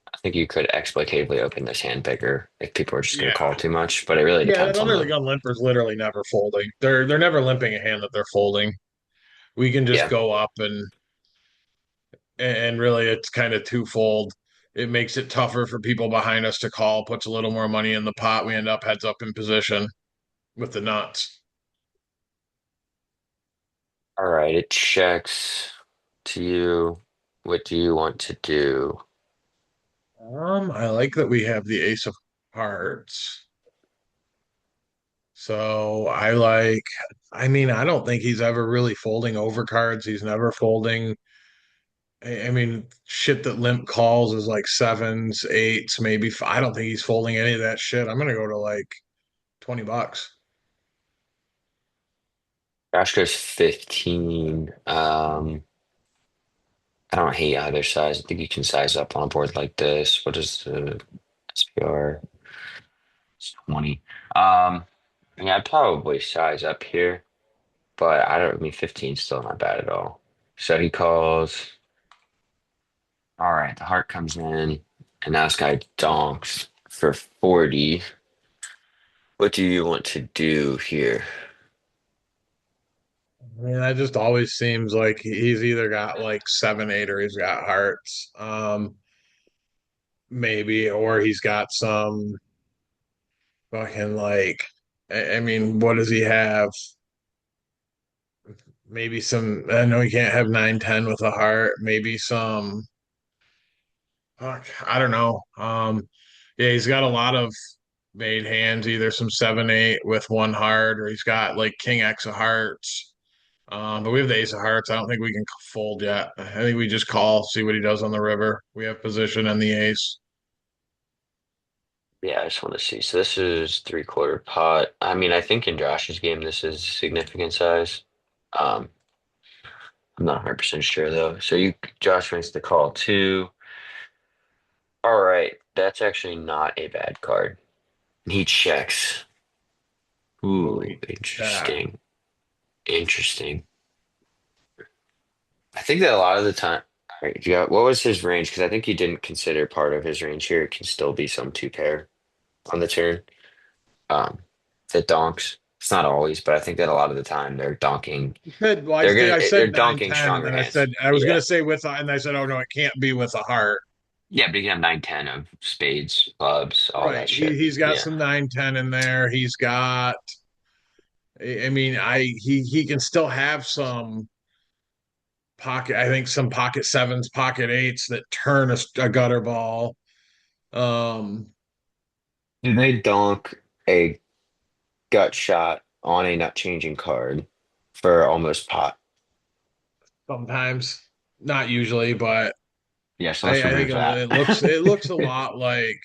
[SPEAKER 5] I think you could exploitatively open this hand bigger if people are just going to call too much, but it really
[SPEAKER 11] Yeah,
[SPEAKER 5] depends
[SPEAKER 11] that
[SPEAKER 5] on
[SPEAKER 11] under the
[SPEAKER 5] the
[SPEAKER 11] gun limper's literally never folding. They're never limping a hand that they're folding. We can just
[SPEAKER 5] yeah.
[SPEAKER 11] go up and really it's kind of twofold. It makes it tougher for people behind us to call, puts a little more money in the pot. We end up heads up in position with the nuts.
[SPEAKER 5] All right, it checks to you. What do you want to do?
[SPEAKER 11] I like that we have the ace of hearts. So I mean, I don't think he's ever really folding overcards. He's never folding. I mean, shit that limp calls is like sevens, eights, maybe. I don't think he's folding any of that shit. I'm gonna go to like $20.
[SPEAKER 5] Josh goes 15. I don't hate either size. I think you can size up on a board like this. What is the SPR? It's 20. Yeah, I'd probably size up here, but I mean, 15 is still not bad at all. So he calls. All right, the heart comes in, and now this guy donks for 40. What do you want to do here?
[SPEAKER 11] I mean, that just always seems like he's either got like seven, eight, or he's got hearts. Maybe, or he's got some fucking like, I mean, what does he have? Maybe some, I know he can't have 9, 10 with a heart. Maybe some, fuck, I don't know. Yeah, he's got a lot of made hands, either some 7, 8 with one heart, or he's got like King X of hearts. But we have the ace of hearts. I don't think we can fold yet. I think we just call, see what he does on the river. We have position and the ace.
[SPEAKER 5] Yeah, I just want to see. So this is 3/4 pot. I mean, I think in Josh's game this is significant size. Um, I'm not 100% sure though. So Josh makes the call too. All right, that's actually not a bad card. He checks. Ooh, interesting. Interesting. I think that a lot of the time, all right, what was his range? Because I think he didn't consider part of his range here. It can still be some two pair on the turn. That donks. It's not always, but I think that a lot of the time they're donking.
[SPEAKER 11] Well, I
[SPEAKER 5] They're
[SPEAKER 11] said nine
[SPEAKER 5] donking
[SPEAKER 11] ten, and
[SPEAKER 5] stronger
[SPEAKER 11] then I
[SPEAKER 5] hands.
[SPEAKER 11] said I was
[SPEAKER 5] Yeah.
[SPEAKER 11] gonna say with, and I said, oh no, it can't be with a heart.
[SPEAKER 5] Yeah, but you can have 9/10 of spades, clubs, all
[SPEAKER 11] Right.
[SPEAKER 5] that shit.
[SPEAKER 11] He's got
[SPEAKER 5] Yeah.
[SPEAKER 11] some 9-10 in there. He's got. I mean, he can still have some pocket. I think some pocket sevens, pocket eights that turn a gutter ball. Um,
[SPEAKER 5] Do they donk a gut shot on a nut changing card for almost pot?
[SPEAKER 11] Sometimes, not usually, but
[SPEAKER 5] Yeah, so let's
[SPEAKER 11] I think
[SPEAKER 5] remove that.
[SPEAKER 11] it looks a lot like.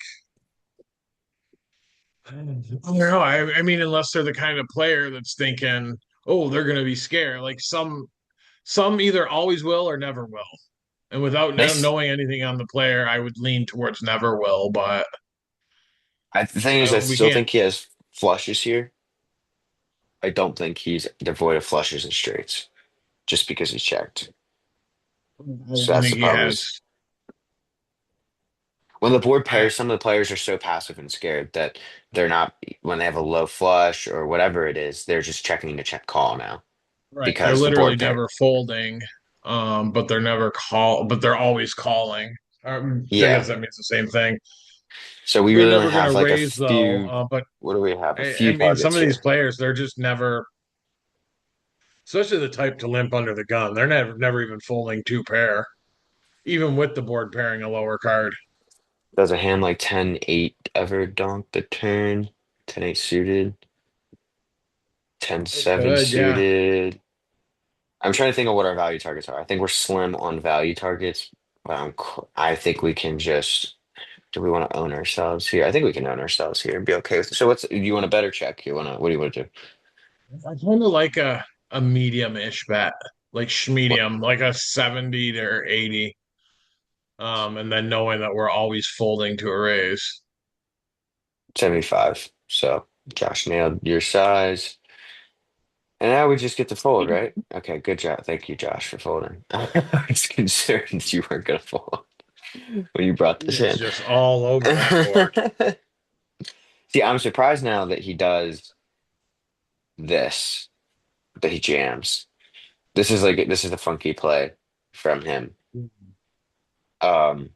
[SPEAKER 11] I don't know. I mean, unless they're the kind of player that's thinking, oh, they're going to be scared. Like some either always will or never will. And without
[SPEAKER 5] This,
[SPEAKER 11] knowing anything on the player, I would lean towards never will. But
[SPEAKER 5] the thing is, I
[SPEAKER 11] we
[SPEAKER 5] still
[SPEAKER 11] can't.
[SPEAKER 5] think he has flushes here. I don't think he's devoid of flushes and straights just because he's checked. So
[SPEAKER 11] I
[SPEAKER 5] that's
[SPEAKER 11] think
[SPEAKER 5] the
[SPEAKER 11] he
[SPEAKER 5] problem is
[SPEAKER 11] has.
[SPEAKER 5] when the board
[SPEAKER 11] I,
[SPEAKER 5] pairs, some of the players are so passive and scared that they're not, when they have a low flush or whatever it is, they're just checking to check call now
[SPEAKER 11] right. They're
[SPEAKER 5] because the
[SPEAKER 11] literally
[SPEAKER 5] board pair.
[SPEAKER 11] never folding, but they're never call. But they're always calling. I
[SPEAKER 5] Yeah.
[SPEAKER 11] guess that means the same thing.
[SPEAKER 5] So we
[SPEAKER 11] They're
[SPEAKER 5] really only
[SPEAKER 11] never going
[SPEAKER 5] have
[SPEAKER 11] to
[SPEAKER 5] like a
[SPEAKER 11] raise though.
[SPEAKER 5] few,
[SPEAKER 11] But
[SPEAKER 5] what do we have? A
[SPEAKER 11] I
[SPEAKER 5] few
[SPEAKER 11] mean, some
[SPEAKER 5] targets
[SPEAKER 11] of these
[SPEAKER 5] here.
[SPEAKER 11] players, they're just never. Especially the type to limp under the gun. They're never even folding two pair, even with the board pairing a lower card.
[SPEAKER 5] Does a hand like 10/8 ever donk the turn? 10/8 suited, 10/7
[SPEAKER 11] Good, yeah.
[SPEAKER 5] suited. I'm trying to think of what our value targets are. I think we're slim on value targets, but I think we can just. Do we want to own ourselves here? I think we can own ourselves here and be okay with. So what's you want a better check? You want to? What do you want to do?
[SPEAKER 11] I kind of like a medium-ish bet, like
[SPEAKER 5] What
[SPEAKER 11] medium, like a 70 to 80. And then knowing that we're always folding to a raise.
[SPEAKER 5] 75? So Josh nailed your size, and now we just get to fold, right? Okay, good job. Thank you, Josh, for folding. I was concerned you weren't gonna fold when you brought this
[SPEAKER 11] It's
[SPEAKER 5] in.
[SPEAKER 11] just all over that board.
[SPEAKER 5] See, I'm surprised now that he does this, that he jams. This is a funky play from him. Um,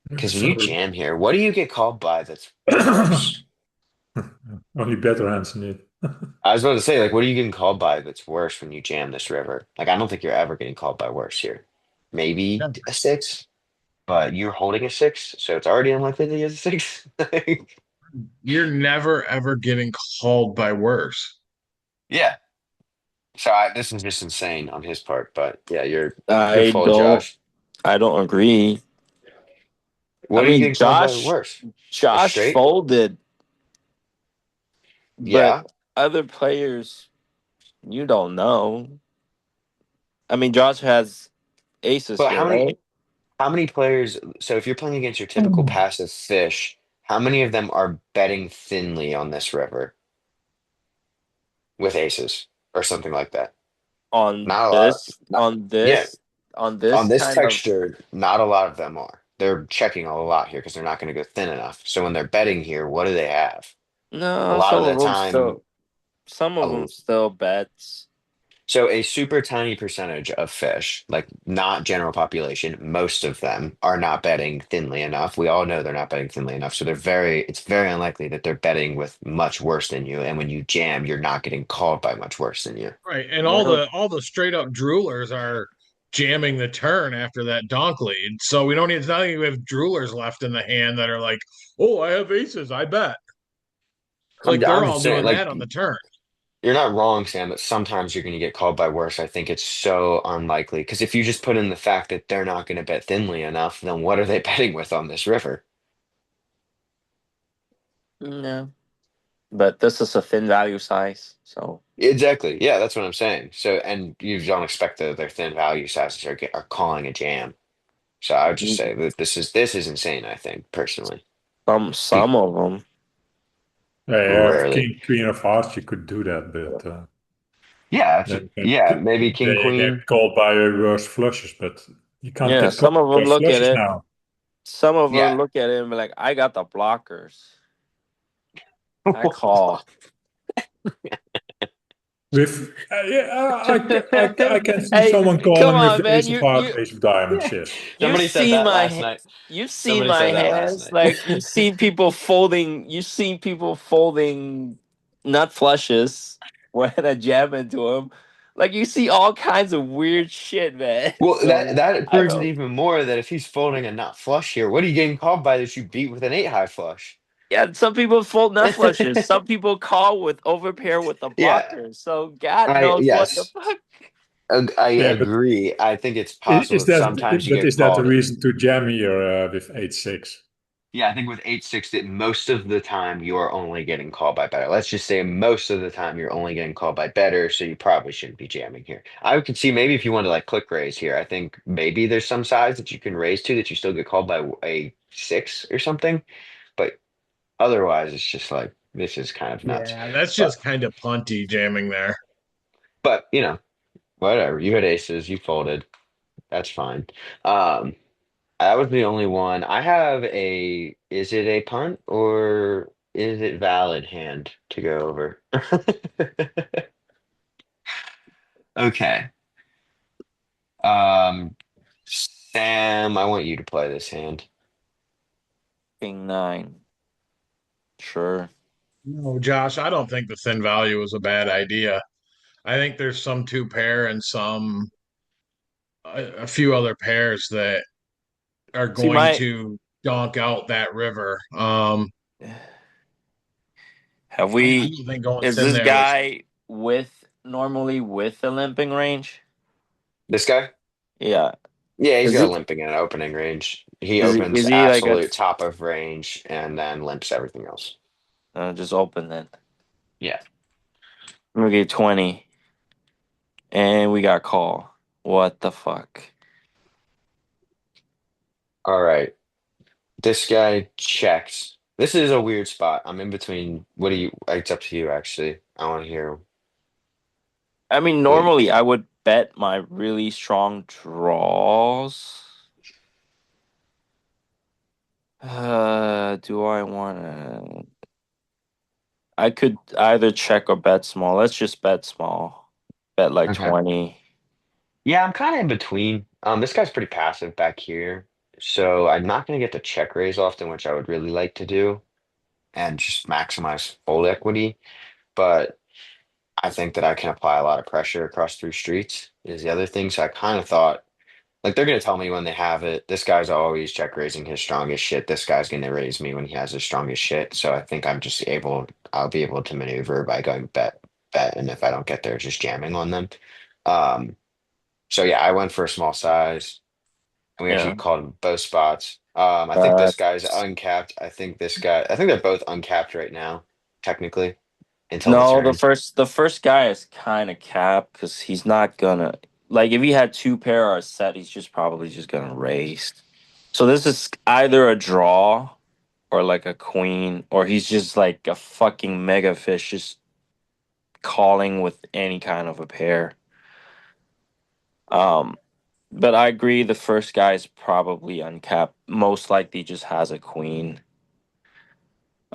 [SPEAKER 5] because when you jam here, what do you get called by that's worse?
[SPEAKER 3] Only better hands need.
[SPEAKER 5] I was about to say, like, what are you getting called by that's worse when you jam this river? Like, I don't think you're ever getting called by worse here. Maybe a six, but you're holding a six, so it's already unlikely that he has a six.
[SPEAKER 11] You're never ever getting called by worse.
[SPEAKER 5] Yeah. So this is just insane on his part, but yeah, you're good
[SPEAKER 6] I
[SPEAKER 5] fold,
[SPEAKER 6] don't.
[SPEAKER 5] Josh.
[SPEAKER 6] I don't agree.
[SPEAKER 5] What
[SPEAKER 6] I
[SPEAKER 5] are you
[SPEAKER 6] mean,
[SPEAKER 5] getting called by worse? A
[SPEAKER 6] Josh
[SPEAKER 5] straight?
[SPEAKER 6] folded,
[SPEAKER 5] Yeah.
[SPEAKER 6] but other players, you don't know. I mean, Josh has aces
[SPEAKER 5] But
[SPEAKER 6] here, right?
[SPEAKER 5] how many players, so if you're playing against your typical passive fish, how many of them are betting thinly on this river with aces or something like that?
[SPEAKER 6] On
[SPEAKER 5] Not a lot.
[SPEAKER 6] this,
[SPEAKER 5] Not,
[SPEAKER 6] on
[SPEAKER 5] yeah,
[SPEAKER 6] this, on
[SPEAKER 5] on
[SPEAKER 6] this
[SPEAKER 5] this
[SPEAKER 6] kind of
[SPEAKER 5] texture, not a lot of them are. They're checking a lot here because they're not going to go thin enough. So when they're betting here, what do they have? A
[SPEAKER 6] no,
[SPEAKER 5] lot of the time,
[SPEAKER 6] some of them
[SPEAKER 5] a,
[SPEAKER 6] still bets.
[SPEAKER 5] so a super tiny percentage of fish, like not general population, most of them are not betting thinly enough. We all know they're not betting thinly enough. So it's very unlikely that they're betting with much worse than you. And when you jam, you're not getting called by much worse than you.
[SPEAKER 11] Right. And
[SPEAKER 6] Well,
[SPEAKER 11] all the straight up droolers are jamming the turn after that donk lead. So we don't need, it's not like we have droolers left in the hand that are like, oh, I have aces, I bet. Like they're
[SPEAKER 5] I'm
[SPEAKER 11] all
[SPEAKER 5] just saying,
[SPEAKER 11] doing
[SPEAKER 5] like
[SPEAKER 11] that on the turn.
[SPEAKER 5] You're not wrong, Sam, but sometimes you're going to get called by worse. I think it's so unlikely because if you just put in the fact that they're not going to bet thinly enough, then what are they betting with on this river?
[SPEAKER 6] No. But this is a thin value size, so
[SPEAKER 5] Exactly. Yeah, that's what I'm saying. So, and you don't expect that their thin value sizes are calling a jam. So I would just say that this is insane, I think, personally.
[SPEAKER 6] some of them.
[SPEAKER 3] Yeah, if
[SPEAKER 5] Rarely.
[SPEAKER 3] king, queen of hearts, you could do that, but
[SPEAKER 5] Yeah, yeah, maybe king,
[SPEAKER 3] they
[SPEAKER 5] queen.
[SPEAKER 3] get called by worse flushes, but you can't
[SPEAKER 6] Yeah,
[SPEAKER 3] get called
[SPEAKER 6] some of
[SPEAKER 3] by
[SPEAKER 6] them look at
[SPEAKER 3] flushes
[SPEAKER 6] it.
[SPEAKER 3] now.
[SPEAKER 6] Some of
[SPEAKER 5] Yeah.
[SPEAKER 6] them look at it and be like, "I got the blockers. I call."
[SPEAKER 3] With I can see
[SPEAKER 6] Hey,
[SPEAKER 3] someone
[SPEAKER 6] come
[SPEAKER 3] calling
[SPEAKER 6] on,
[SPEAKER 3] with
[SPEAKER 6] man!
[SPEAKER 3] ace of hearts, ace of diamond shit.
[SPEAKER 6] You've
[SPEAKER 5] Somebody said
[SPEAKER 6] seen
[SPEAKER 5] that
[SPEAKER 6] my
[SPEAKER 5] last night.
[SPEAKER 6] you've seen
[SPEAKER 5] Somebody
[SPEAKER 6] my
[SPEAKER 5] said that last
[SPEAKER 6] hands.
[SPEAKER 5] night.
[SPEAKER 6] Like you've seen people folding. You've seen people folding nut flushes when I jam into them. Like you see all kinds of weird shit, man.
[SPEAKER 5] Well, that
[SPEAKER 6] So
[SPEAKER 5] that
[SPEAKER 6] I
[SPEAKER 5] proves it
[SPEAKER 6] don't.
[SPEAKER 5] even more that if he's folding a nut flush here, what are you getting called by that you beat with an eight high flush?
[SPEAKER 6] Yeah, some people fold nut flushes. Some people call with overpair with the
[SPEAKER 5] Yeah,
[SPEAKER 6] blocker. So God
[SPEAKER 5] I
[SPEAKER 6] knows what the
[SPEAKER 5] yes,
[SPEAKER 6] fuck.
[SPEAKER 5] I
[SPEAKER 3] Yeah, but
[SPEAKER 5] agree. I think it's possible
[SPEAKER 3] is
[SPEAKER 5] that
[SPEAKER 3] that
[SPEAKER 5] sometimes you
[SPEAKER 3] but
[SPEAKER 5] get
[SPEAKER 3] is that the
[SPEAKER 5] called.
[SPEAKER 3] reason to jam here with 8-6?
[SPEAKER 5] Yeah, I think with 8-6 that most of the time you are only getting called by better. Let's just say most of the time you're only getting called by better, so you probably shouldn't be jamming here. I could see maybe if you want to like click raise here, I think maybe there's some size that you can raise to that you still get called by a six or something. But otherwise, it's just like this is kind of nuts.
[SPEAKER 11] Yeah, that's
[SPEAKER 5] But
[SPEAKER 11] just kind of punty jamming there.
[SPEAKER 5] but whatever. You had aces, you folded. That's fine. Um, that was the only one. I have a, is it a punt or is it valid hand to go over? Okay. Um, Sam, I want you to play this hand.
[SPEAKER 6] King nine. Sure.
[SPEAKER 11] No, Josh, I don't think the thin value is a bad idea. I think there's some two pair and a few other pairs that are
[SPEAKER 6] See
[SPEAKER 11] going
[SPEAKER 6] my
[SPEAKER 11] to donk out that river.
[SPEAKER 6] have
[SPEAKER 11] I
[SPEAKER 6] we
[SPEAKER 11] don't think going
[SPEAKER 6] is
[SPEAKER 11] thin
[SPEAKER 6] this
[SPEAKER 11] there was.
[SPEAKER 6] guy with normally with a limping range?
[SPEAKER 5] This guy?
[SPEAKER 6] Yeah.
[SPEAKER 5] Yeah, he's
[SPEAKER 6] Is
[SPEAKER 5] got a
[SPEAKER 6] he
[SPEAKER 5] limping in an opening range. He
[SPEAKER 6] is he
[SPEAKER 5] opens
[SPEAKER 6] is he like a
[SPEAKER 5] absolute top of range and then limps everything else.
[SPEAKER 6] just open then?
[SPEAKER 5] Yeah.
[SPEAKER 6] Okay, 20. And we got call. What the fuck?
[SPEAKER 5] All right. This guy checks. This is a weird spot. I'm in between. What do you? It's up to you, actually. I want to hear
[SPEAKER 6] I mean,
[SPEAKER 5] what.
[SPEAKER 6] normally I would bet my really strong draws. Do I want to? I could either check or bet small. Let's just bet small. Bet like
[SPEAKER 5] Okay.
[SPEAKER 6] 20.
[SPEAKER 5] Yeah, I'm kind of in between. This guy's pretty passive back here, so I'm not going to get the check raise often, which I would really like to do, and just maximize fold equity. But I think that I can apply a lot of pressure across three streets is the other thing. So I kind of thought. Like they're gonna tell me when they have it. This guy's always check raising his strongest shit. This guy's gonna raise me when he has his strongest shit. So I think I'll be able to maneuver by going bet, and if I don't get there, just jamming on them. Um, so yeah, I went for a small size, and we actually
[SPEAKER 6] Yeah.
[SPEAKER 5] called him both spots. I think this
[SPEAKER 6] But
[SPEAKER 5] guy's uncapped. I think they're both uncapped right now, technically, until the
[SPEAKER 6] no,
[SPEAKER 5] turn.
[SPEAKER 6] the first guy is kind of capped because he's not gonna like if he had two pair or a set, he's just probably just gonna raise. So this is either a draw or like a queen, or he's just like a fucking mega fish, just calling with any kind of a pair. Um, but I agree the first guy is probably uncapped. Most likely just has a queen.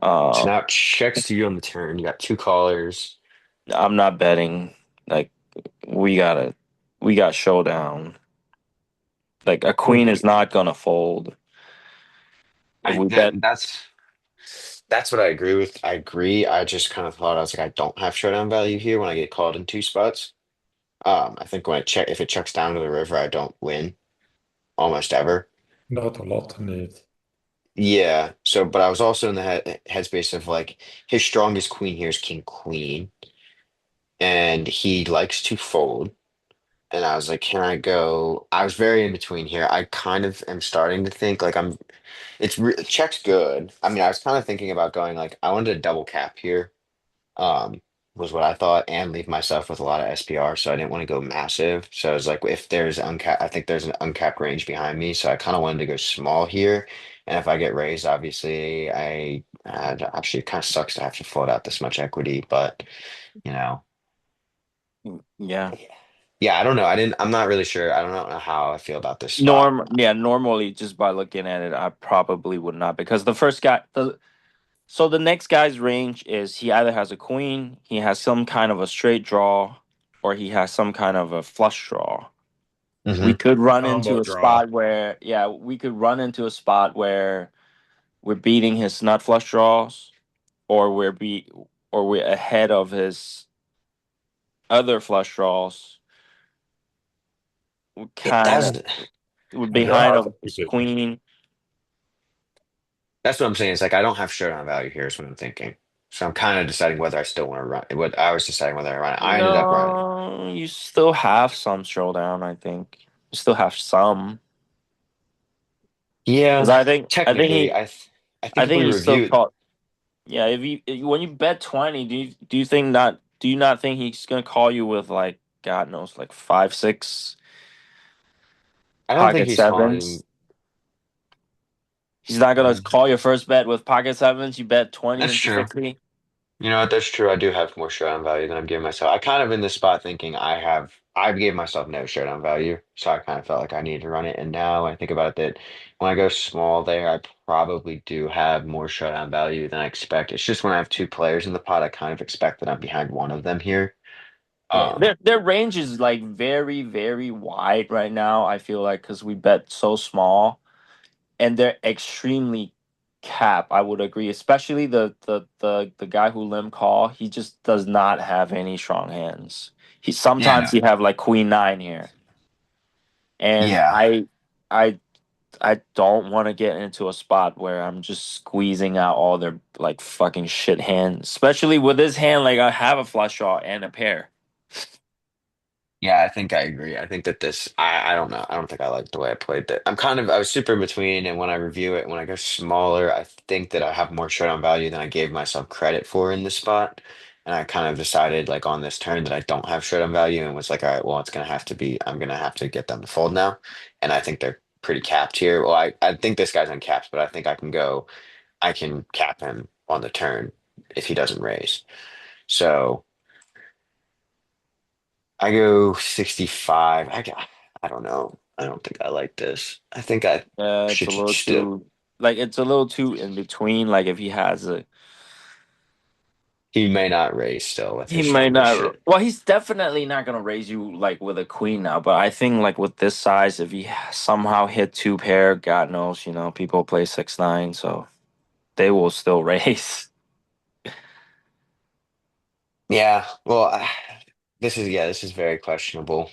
[SPEAKER 5] So
[SPEAKER 6] Um,
[SPEAKER 5] now it checks to you on the turn. You got two callers.
[SPEAKER 6] I'm not betting. Like we got showdown. Like a
[SPEAKER 5] Well,
[SPEAKER 6] queen is not gonna fold. If
[SPEAKER 5] I
[SPEAKER 6] we
[SPEAKER 5] that
[SPEAKER 6] bet,
[SPEAKER 5] that's what I agree with. I agree. I just kind of thought I was like, I don't have showdown value here when I get called in two spots. I think when I check if it checks down to the river, I don't win almost ever.
[SPEAKER 3] Not a lot need.
[SPEAKER 5] Yeah. So, but I was also in the headspace of like his strongest queen here is king queen. and he likes to fold. And I was like, can I go? I was very in between here. I kind of am starting to think like check's good. I mean, I was kind of thinking about going like I wanted to double cap here. Um, was what I thought, and leave myself with a lot of SPR, so I didn't want to go massive. So I was like, if there's uncapped, I think there's an uncapped range behind me, so I kind of wanted to go small here. And if I get raised, obviously, actually it kind of sucks to have to float out this much equity, but you know,
[SPEAKER 6] Yeah.
[SPEAKER 5] yeah, I don't know. I'm not really sure. I don't know how I feel about this spot.
[SPEAKER 6] Normally, just by looking at it, I probably would not, because the next guy's range is he either has a queen, he has some kind of a straight draw, or he has some kind of a flush draw. We
[SPEAKER 5] Hmm.
[SPEAKER 6] could run
[SPEAKER 11] Combo
[SPEAKER 6] into a
[SPEAKER 11] draw.
[SPEAKER 6] spot where, yeah, we could run into a spot where we're beating his nut flush draws, or we're ahead of his other flush draws. We kind
[SPEAKER 5] That's
[SPEAKER 6] of we're
[SPEAKER 3] Yeah,
[SPEAKER 6] behind
[SPEAKER 3] I
[SPEAKER 6] of
[SPEAKER 3] think we
[SPEAKER 6] his
[SPEAKER 3] could.
[SPEAKER 6] queen.
[SPEAKER 5] that's what I'm saying. It's like I don't have showdown value here, is what I'm thinking. So I'm kind of deciding whether I still want to run. What I was deciding whether I run it. I ended up running.
[SPEAKER 6] No, you still have some showdown. I think you still have some. Because
[SPEAKER 5] Yeah,
[SPEAKER 6] I think
[SPEAKER 5] technically,
[SPEAKER 6] he,
[SPEAKER 5] I think
[SPEAKER 6] I
[SPEAKER 5] if we
[SPEAKER 6] think he still
[SPEAKER 5] review,
[SPEAKER 6] caught. Yeah, when you bet 20, do you not think he's gonna call you with, like, God knows, like 5, 6
[SPEAKER 5] I don't think
[SPEAKER 6] pocket
[SPEAKER 5] he's calling.
[SPEAKER 6] sevens? He's not gonna
[SPEAKER 5] Mm,
[SPEAKER 6] call your first bet with pocket sevens. You bet 20
[SPEAKER 5] that's
[SPEAKER 6] into
[SPEAKER 5] true.
[SPEAKER 6] 60.
[SPEAKER 5] You know what? That's true. I do have more showdown value than I'm giving myself. I kind of in this spot thinking I gave myself no showdown value, so I kind of felt like I needed to run it. And now when I think about it, that when I go small there, I probably do have more showdown value than I expect. It's just when I have two players in the pot, I kind of expect that I'm behind one of them here.
[SPEAKER 6] Yeah,
[SPEAKER 5] Um,
[SPEAKER 6] their range is like very, very wide right now. I feel like, because we bet so small, and they're extremely cap. I would agree, especially the guy who limb call. He just does not have any strong hands.
[SPEAKER 5] yeah,
[SPEAKER 6] Sometimes
[SPEAKER 5] no,
[SPEAKER 6] he have like queen nine here, and
[SPEAKER 5] yeah.
[SPEAKER 6] I don't want to get into a spot where I'm just squeezing out all their, like, fucking shit hands, especially with this hand. Like, I have a flush draw and a pair.
[SPEAKER 5] Yeah, I think I agree. I think that I don't know. I don't think I like the way I played that. I was super in between, and when I review it, when I go smaller, I think that I have more showdown value than I gave myself credit for in this spot. And I kind of decided, like, on this turn that I don't have showdown value, and was like, all right, well, I'm gonna have to get them to fold now. And I think they're pretty capped here. Well, I think this guy's uncapped, but I think I can cap him on the turn if he doesn't raise. So. I go 65. I don't know. I don't think I like this. I think I
[SPEAKER 6] It's a
[SPEAKER 5] should
[SPEAKER 6] little
[SPEAKER 5] still.
[SPEAKER 6] too, like, it's a little too in between. Like, if he has a
[SPEAKER 5] He may not raise still with
[SPEAKER 6] He
[SPEAKER 5] his
[SPEAKER 6] might
[SPEAKER 5] stronger
[SPEAKER 6] not.
[SPEAKER 5] shit.
[SPEAKER 6] Well, he's definitely not gonna raise you like with a queen now. But I think, like, with this size, if he somehow hit two pair, God knows, people play 6-9, so they will still raise.
[SPEAKER 5] Yeah. Well, this is very questionable.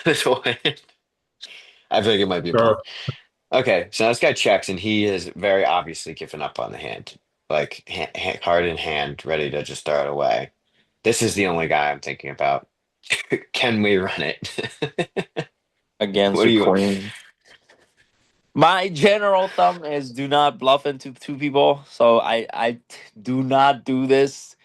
[SPEAKER 5] This one. I feel like it might be a
[SPEAKER 3] Sure.
[SPEAKER 5] bluff. Okay, so this guy checks, and he is very obviously giving up on the hand, like card in hand, ready to just throw it away. This is the only guy I'm thinking about. Can we run it?
[SPEAKER 6] Against
[SPEAKER 5] What
[SPEAKER 6] a
[SPEAKER 5] do you?
[SPEAKER 6] queen. My general thumb is do not bluff into two people. So do not do this.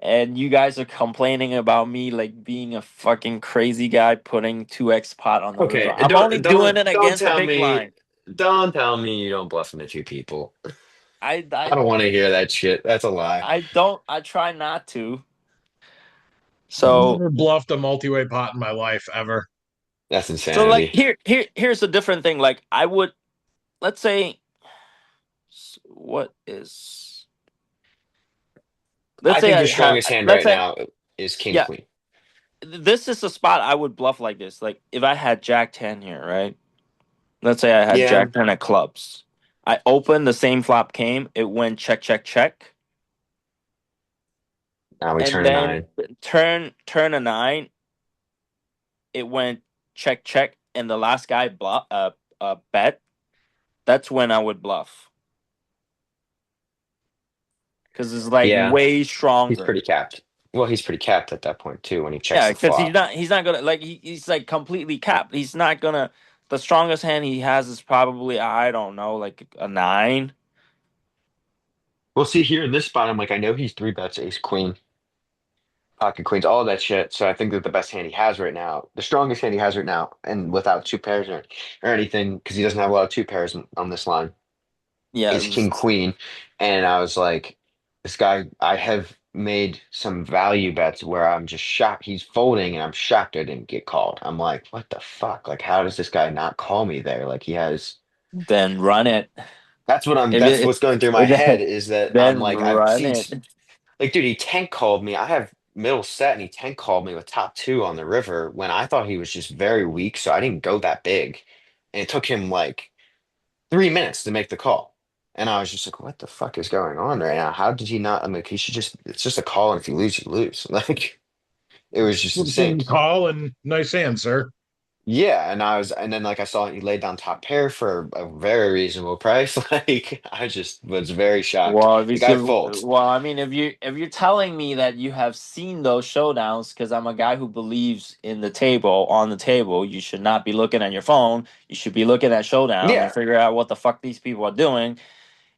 [SPEAKER 6] And you guys are complaining about me, like, being a fucking crazy guy putting 2x pot on the river.
[SPEAKER 5] Okay,
[SPEAKER 6] I'm only doing it
[SPEAKER 5] don't
[SPEAKER 6] against the
[SPEAKER 5] tell
[SPEAKER 6] big
[SPEAKER 5] me
[SPEAKER 6] blind.
[SPEAKER 5] don't tell me you don't bluff into two people.
[SPEAKER 6] I
[SPEAKER 5] I
[SPEAKER 6] I
[SPEAKER 5] don't want to hear that shit. That's a lie.
[SPEAKER 6] I don't. I try not to.
[SPEAKER 11] I've
[SPEAKER 6] So
[SPEAKER 11] never bluffed a multi-way pot in my life ever.
[SPEAKER 5] That's
[SPEAKER 6] so like,
[SPEAKER 5] insanity.
[SPEAKER 6] here's a different thing. Like, I would, let's say, what is let's
[SPEAKER 5] I
[SPEAKER 6] say
[SPEAKER 5] think your
[SPEAKER 6] I have
[SPEAKER 5] strongest hand
[SPEAKER 6] let's
[SPEAKER 5] right
[SPEAKER 6] say
[SPEAKER 5] now is King
[SPEAKER 6] yeah,
[SPEAKER 5] Queen.
[SPEAKER 6] this is a spot I would bluff like this. Like, if I had Jack 10 here, right? Let's say I had
[SPEAKER 5] Yeah.
[SPEAKER 6] Jack 10 of clubs. I opened, the same flop came. It went check, check, check,
[SPEAKER 5] Now we
[SPEAKER 6] and
[SPEAKER 5] turn a
[SPEAKER 6] then
[SPEAKER 5] nine.
[SPEAKER 6] turn a nine. It went check, check, and the last guy bet. That's when I would bluff, because it's like
[SPEAKER 5] Yeah,
[SPEAKER 6] way
[SPEAKER 5] he's
[SPEAKER 6] stronger.
[SPEAKER 5] pretty capped. Well, he's pretty capped at that point too when he checks
[SPEAKER 6] Yeah,
[SPEAKER 5] the
[SPEAKER 6] because
[SPEAKER 5] flop.
[SPEAKER 6] he's not gonna like he's like completely capped. He's not gonna. The strongest hand he has is probably, I don't know, like a 9.
[SPEAKER 5] Well, see here in this spot, I'm like, I know he's three bets ace queen, pocket queens, all that shit. So I think that the best hand he has right now, the strongest hand he has right now, and without two pairs or anything, because he doesn't have a lot of two pairs on this line,
[SPEAKER 6] Yeah,
[SPEAKER 5] is king queen. And I was like, this guy, I have made some value bets where I'm just shocked. He's folding and I'm shocked I didn't get called. I'm like, what the fuck? Like, how does this guy not call me there? Like he has.
[SPEAKER 6] then run it. If
[SPEAKER 5] That's
[SPEAKER 6] it,
[SPEAKER 5] what's going through my
[SPEAKER 6] then
[SPEAKER 5] head is that I'm
[SPEAKER 6] then
[SPEAKER 5] like, I've
[SPEAKER 6] run
[SPEAKER 5] seen,
[SPEAKER 6] it.
[SPEAKER 5] like, dude, he tank called me. I have middle set and he tank called me with top two on the river when I thought he was just very weak. So I didn't go that big. And it took him like 3 minutes to make the call. And I was just like, what the fuck is going on right now? How did he not? I'm like, he should just, it's just a call. And if you lose, you lose. Like, it was just insane.
[SPEAKER 11] Call and nice hand, sir.
[SPEAKER 5] Yeah, and then like I saw he laid down top pair for a very reasonable price. Like I just was very shocked.
[SPEAKER 6] Well, if
[SPEAKER 5] The
[SPEAKER 6] you
[SPEAKER 5] guy
[SPEAKER 6] could,
[SPEAKER 5] folds.
[SPEAKER 6] well, I mean, if you're telling me that you have seen those showdowns, because I'm a guy who believes in the table, on the table, you should not be looking at your phone. You should be looking at showdown and
[SPEAKER 5] Yeah,
[SPEAKER 6] figure out what the fuck these people are doing.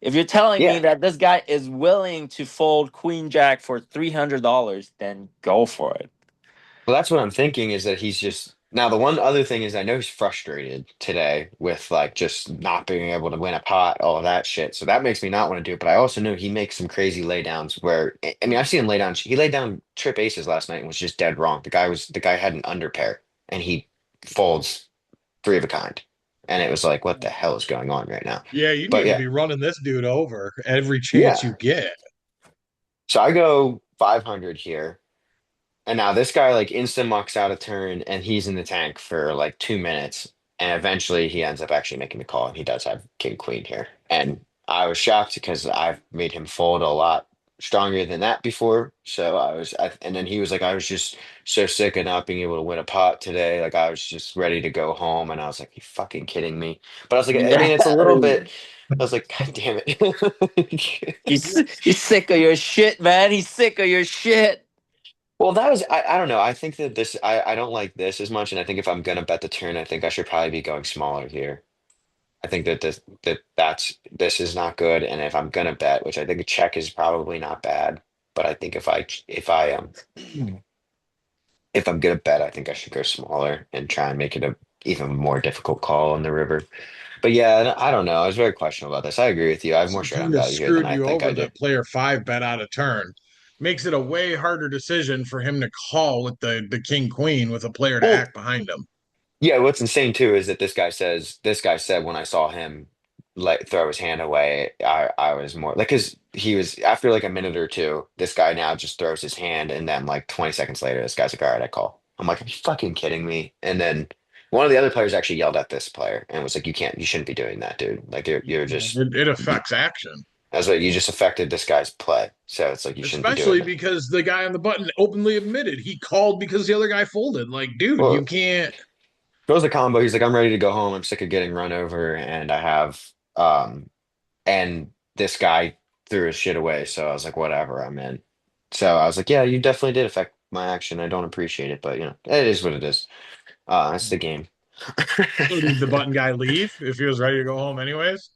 [SPEAKER 6] If you're telling me
[SPEAKER 5] yeah.
[SPEAKER 6] that this guy is willing to fold Queen Jack for $300, then go for it.
[SPEAKER 5] Well, that's what I'm thinking is that he's just now the one other thing is I know he's frustrated today with like just not being able to win a pot, all of that shit. So that makes me not want to do it. But I also know he makes some crazy laydowns where I mean I've seen him lay down. He laid down trip aces last night and was just dead wrong. The guy had an under pair and he folds three of a kind, and it was like what the hell is going on right now?
[SPEAKER 11] Yeah, you
[SPEAKER 5] But
[SPEAKER 11] need to
[SPEAKER 5] yeah,
[SPEAKER 11] be running this dude over every chance
[SPEAKER 5] yeah.
[SPEAKER 11] you get.
[SPEAKER 5] So I go 500 here. And now this guy like instant mucks out a turn and he's in the tank for like 2 minutes. And eventually he ends up actually making the call and he does have king queen here. And I was shocked because I've made him fold a lot stronger than that before. So and then he was like, I was just so sick of not being able to win a pot today. Like I was just ready to go home. And I was like, you fucking kidding me? But I was like, I
[SPEAKER 6] Yeah.
[SPEAKER 5] mean, it's a little bit, I was like, God damn it.
[SPEAKER 6] He's sick of your shit, man. He's sick of your shit.
[SPEAKER 5] Well, I don't know. I think that I don't like this as much, and I think if I'm gonna bet the turn, I think I should probably be going smaller here. I think that this is not good, and if I'm gonna bet, which I think a check is probably not bad, but I think if I'm gonna bet, I think I should go smaller and try and make it a even more difficult call on the river. But yeah, I don't know. I was very questionable about this. I agree with you. I have more
[SPEAKER 11] He
[SPEAKER 5] showdown
[SPEAKER 11] just
[SPEAKER 5] value here than
[SPEAKER 11] screwed
[SPEAKER 5] I
[SPEAKER 11] you
[SPEAKER 5] think I
[SPEAKER 11] over
[SPEAKER 5] do.
[SPEAKER 11] the player five bet out of turn. Makes it a way harder decision for him to call with the king queen with a player to
[SPEAKER 5] Well,
[SPEAKER 11] act behind him.
[SPEAKER 5] yeah, what's insane too is that this guy said when I saw him like throw his hand away, I was more like because he was after like a minute or two, this guy now just throws his hand and then like 20 seconds later, this guy's like, all right, I call. I'm like, are you fucking kidding me? And then one of the other players actually yelled at this player and was like, you shouldn't be doing that, dude. Like you're just
[SPEAKER 11] It affects action,
[SPEAKER 5] that's what you just affected this guy's play. So it's like you shouldn't be doing
[SPEAKER 11] especially
[SPEAKER 5] that.
[SPEAKER 11] because the guy on the button openly admitted he called because the other guy folded. Like, dude, you
[SPEAKER 5] Well,
[SPEAKER 11] can't.
[SPEAKER 5] throws the combo. He's like, I'm ready to go home. I'm sick of getting run over, and I have and this guy threw his shit away. So I was like, whatever, I'm in. So I was like, yeah, you definitely did affect my action. I don't appreciate it, but it is what it is. That's the game.
[SPEAKER 11] So did the button guy leave if he was ready to go home anyways?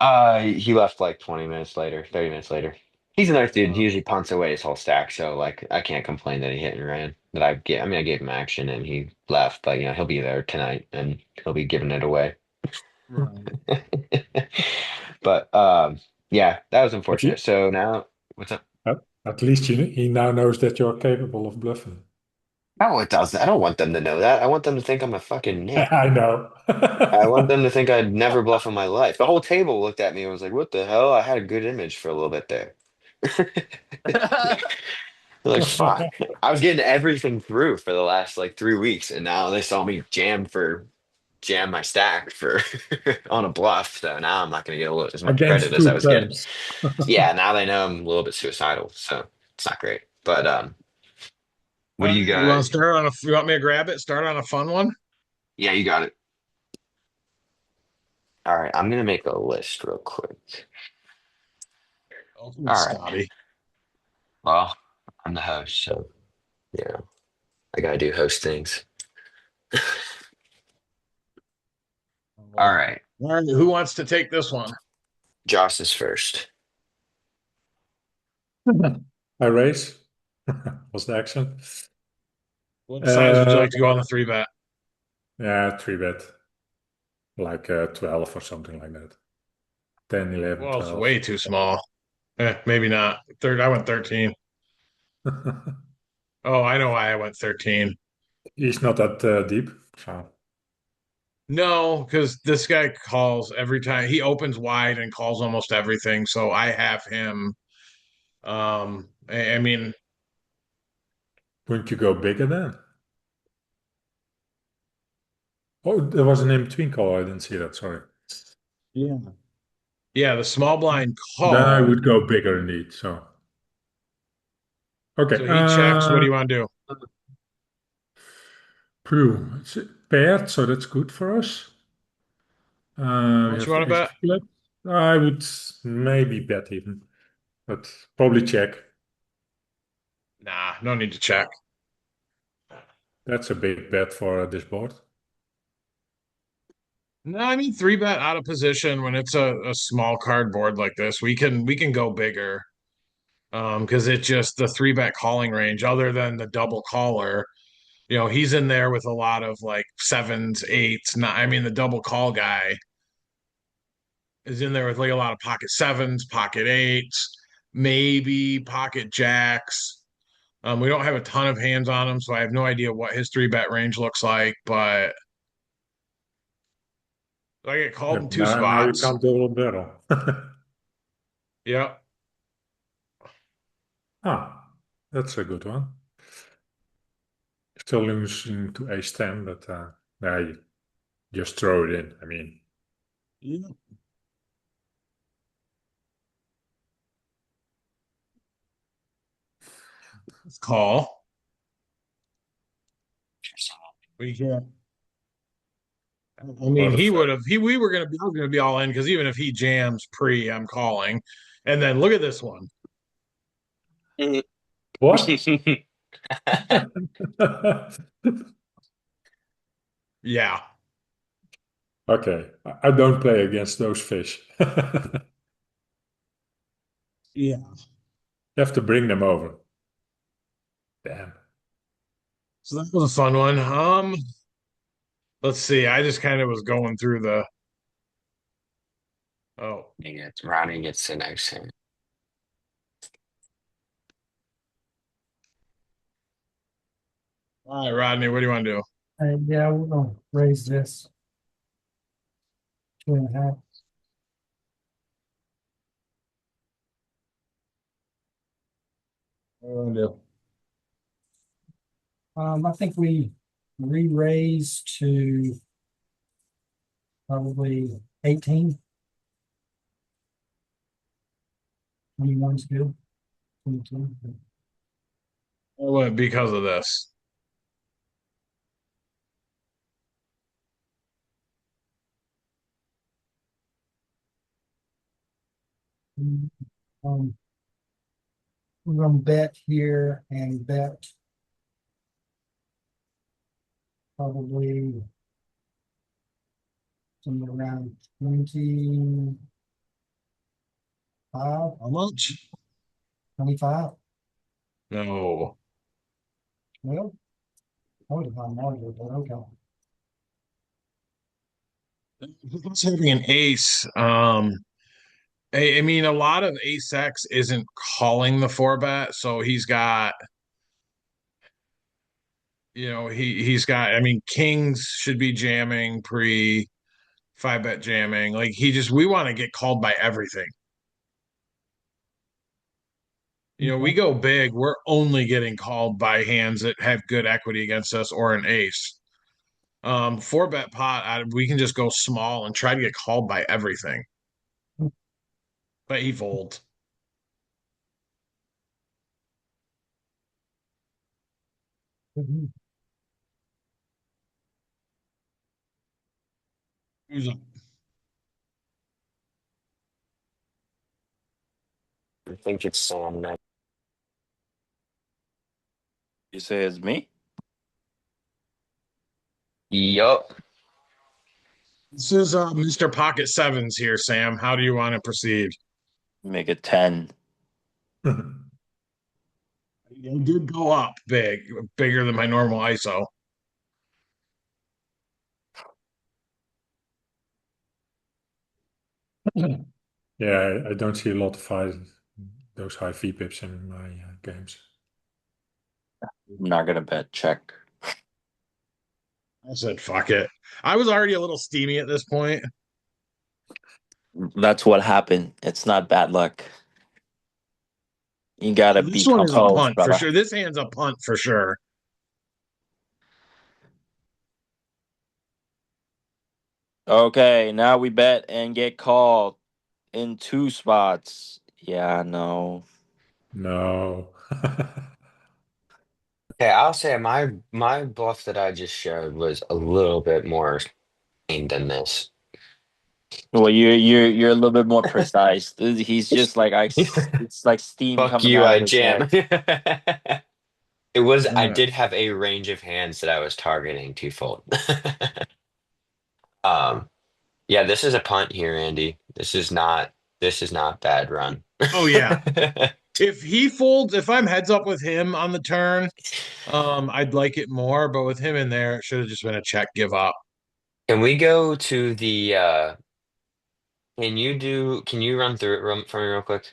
[SPEAKER 5] He left like 20 minutes later, 30 minutes later. He's a nice dude. He usually punts away his whole stack, so like I can't complain that he hit and ran. I mean, I gave him action and he left, but he'll be there tonight and he'll be giving it away.
[SPEAKER 11] Right.
[SPEAKER 5] But yeah, that was
[SPEAKER 3] But
[SPEAKER 5] unfortunate. So now, what's up?
[SPEAKER 3] at least he now knows that you're capable of bluffing.
[SPEAKER 5] No, it doesn't. I don't want them to know that. I want them to think I'm a fucking nit.
[SPEAKER 3] I know.
[SPEAKER 5] I want them to think I'd never bluff in my life. The whole table looked at me and was like, "What the hell?" I had a good image for a little bit there. Like, fuck. I was getting everything through for the last like 3 weeks, and now they saw me jam my stack for on a bluff. So now I'm not going to get as much credit
[SPEAKER 3] Against
[SPEAKER 5] as I
[SPEAKER 3] two
[SPEAKER 5] was getting.
[SPEAKER 3] friends.
[SPEAKER 5] Yeah, now they know I'm a little bit suicidal, so it's not great. But what
[SPEAKER 11] All
[SPEAKER 5] do you
[SPEAKER 11] right, you want to
[SPEAKER 5] got?
[SPEAKER 11] start on a? You want me to grab it? Start on a fun one.
[SPEAKER 5] Yeah, you got it. All right, I'm gonna make a list real quick.
[SPEAKER 11] Oh,
[SPEAKER 5] All right.
[SPEAKER 11] Scotty.
[SPEAKER 5] Well, I'm the host, so yeah, I gotta do host things. All right,
[SPEAKER 11] All right, who wants to take this one?
[SPEAKER 5] Josh is first.
[SPEAKER 3] I raise. What's the action?
[SPEAKER 11] What size would you like to go on the 3-bet?
[SPEAKER 3] Yeah, 3-bet. Like 12 or something like that. 10, 11,
[SPEAKER 11] Well, it's
[SPEAKER 3] 12.
[SPEAKER 11] way too small. Maybe not. I went 13. Oh, I know why I went 13.
[SPEAKER 3] He's not that deep, so
[SPEAKER 11] No, because this guy calls every time he opens wide and calls almost everything. So I have him. I mean,
[SPEAKER 3] wouldn't you go bigger then? Oh, there was an in-between call. I didn't see that. Sorry.
[SPEAKER 11] yeah, yeah, the small blind
[SPEAKER 3] Then I
[SPEAKER 11] call.
[SPEAKER 3] would go bigger indeed. So okay.
[SPEAKER 11] So he checks. What do you want to do?
[SPEAKER 3] Peru. It's paired, so that's good for us.
[SPEAKER 11] How
[SPEAKER 3] We
[SPEAKER 11] much
[SPEAKER 3] have
[SPEAKER 11] you want
[SPEAKER 3] the
[SPEAKER 11] to
[SPEAKER 3] ace
[SPEAKER 11] bet?
[SPEAKER 3] of clubs. I would maybe bet even, but probably check.
[SPEAKER 11] Nah, no need to check.
[SPEAKER 3] That's a big bet for this board.
[SPEAKER 11] No, I mean 3-bet out of position when it's a small card board like this. We can go bigger. Because it's just the 3-bet calling range, other than the double caller. He's in there with a lot of like sevens, eights. Not, I mean, the double call guy is in there with like a lot of pocket sevens, pocket eights, maybe pocket jacks. We don't have a ton of hands on him, so I have no idea what his 3-bet range looks like, but I get called in two
[SPEAKER 3] Now you
[SPEAKER 11] spots.
[SPEAKER 3] can't double barrel.
[SPEAKER 11] Yep.
[SPEAKER 3] Ah, that's a good one. Still losing to ace 10, but yeah, you just throw it in. I mean,
[SPEAKER 11] Yep. Call. We can. I mean,
[SPEAKER 3] what a
[SPEAKER 11] he
[SPEAKER 3] fact.
[SPEAKER 11] would have. We were gonna be. I was gonna be all in because even if he jams pre, I'm calling. And then look at this one.
[SPEAKER 3] What?
[SPEAKER 11] Yeah,
[SPEAKER 3] Okay, I don't play against those fish. You
[SPEAKER 11] yeah.
[SPEAKER 3] have to bring them over. Damn.
[SPEAKER 11] So that was a fun one. Let's see. I just kind of was going through the. Oh,
[SPEAKER 5] Ronnie gets the next hand.
[SPEAKER 11] all right, Rodney. What do you want to do?
[SPEAKER 10] Yeah, we're gonna raise this 2.5.
[SPEAKER 11] What do you want to do?
[SPEAKER 10] I think we re-raise to probably 18. 21's good. 22.
[SPEAKER 11] I went because of this.
[SPEAKER 10] Um, we're gonna bet here and bet probably somewhere around 25.
[SPEAKER 11] How much?
[SPEAKER 10] 25.
[SPEAKER 11] No.
[SPEAKER 10] Well, I would have gone larger, but okay.
[SPEAKER 11] What's having an ace? I mean, a lot of ace X isn't calling the 4-bet, so he's got. He's got. I mean, kings should be jamming pre 5-bet jamming. Like we want to get called by everything. We go big, we're only getting called by hands that have good equity against us or an ace. 4-bet pot, we can just go small and try to get called by everything. But he folds.
[SPEAKER 10] Mhm.
[SPEAKER 11] Who's up?
[SPEAKER 5] I think it's Sam next.
[SPEAKER 6] You say it's me?
[SPEAKER 5] Yup.
[SPEAKER 11] This is Mr. Pocket Sevens here, Sam. How do you want to proceed?
[SPEAKER 6] Make it 10.
[SPEAKER 11] You did go up bigger than my normal ISO.
[SPEAKER 3] Yeah, I don't see a lot of those high V pips in my games.
[SPEAKER 6] I'm not gonna bet check.
[SPEAKER 11] I said, fuck it. I was already a little steamy at this point.
[SPEAKER 6] That's what happened. It's not bad luck. You gotta
[SPEAKER 11] This
[SPEAKER 6] be
[SPEAKER 11] one is a
[SPEAKER 6] composed,
[SPEAKER 11] punt for
[SPEAKER 6] brother.
[SPEAKER 11] sure. This hand's a punt for sure.
[SPEAKER 6] Okay, now we bet and get called in 2 spots. Yeah, no.
[SPEAKER 3] No.
[SPEAKER 5] Okay, I'll say my bluff that I just showed was a little bit more aimed than this.
[SPEAKER 6] Well, you're a little bit more precise. He's just like it's like steam
[SPEAKER 5] Fuck
[SPEAKER 6] coming
[SPEAKER 5] you,
[SPEAKER 6] out
[SPEAKER 5] I
[SPEAKER 6] of his
[SPEAKER 5] jam.
[SPEAKER 6] neck.
[SPEAKER 5] I
[SPEAKER 11] Yeah.
[SPEAKER 5] did have a range of hands that I was targeting twofold. Yeah, this is a punt here, Andy. This is not bad run.
[SPEAKER 11] Oh yeah. If I'm heads up with him on the turn, I'd like it more, but with him in there, it should have just been a check give up.
[SPEAKER 5] Can we go to the can you run through it for me real quick?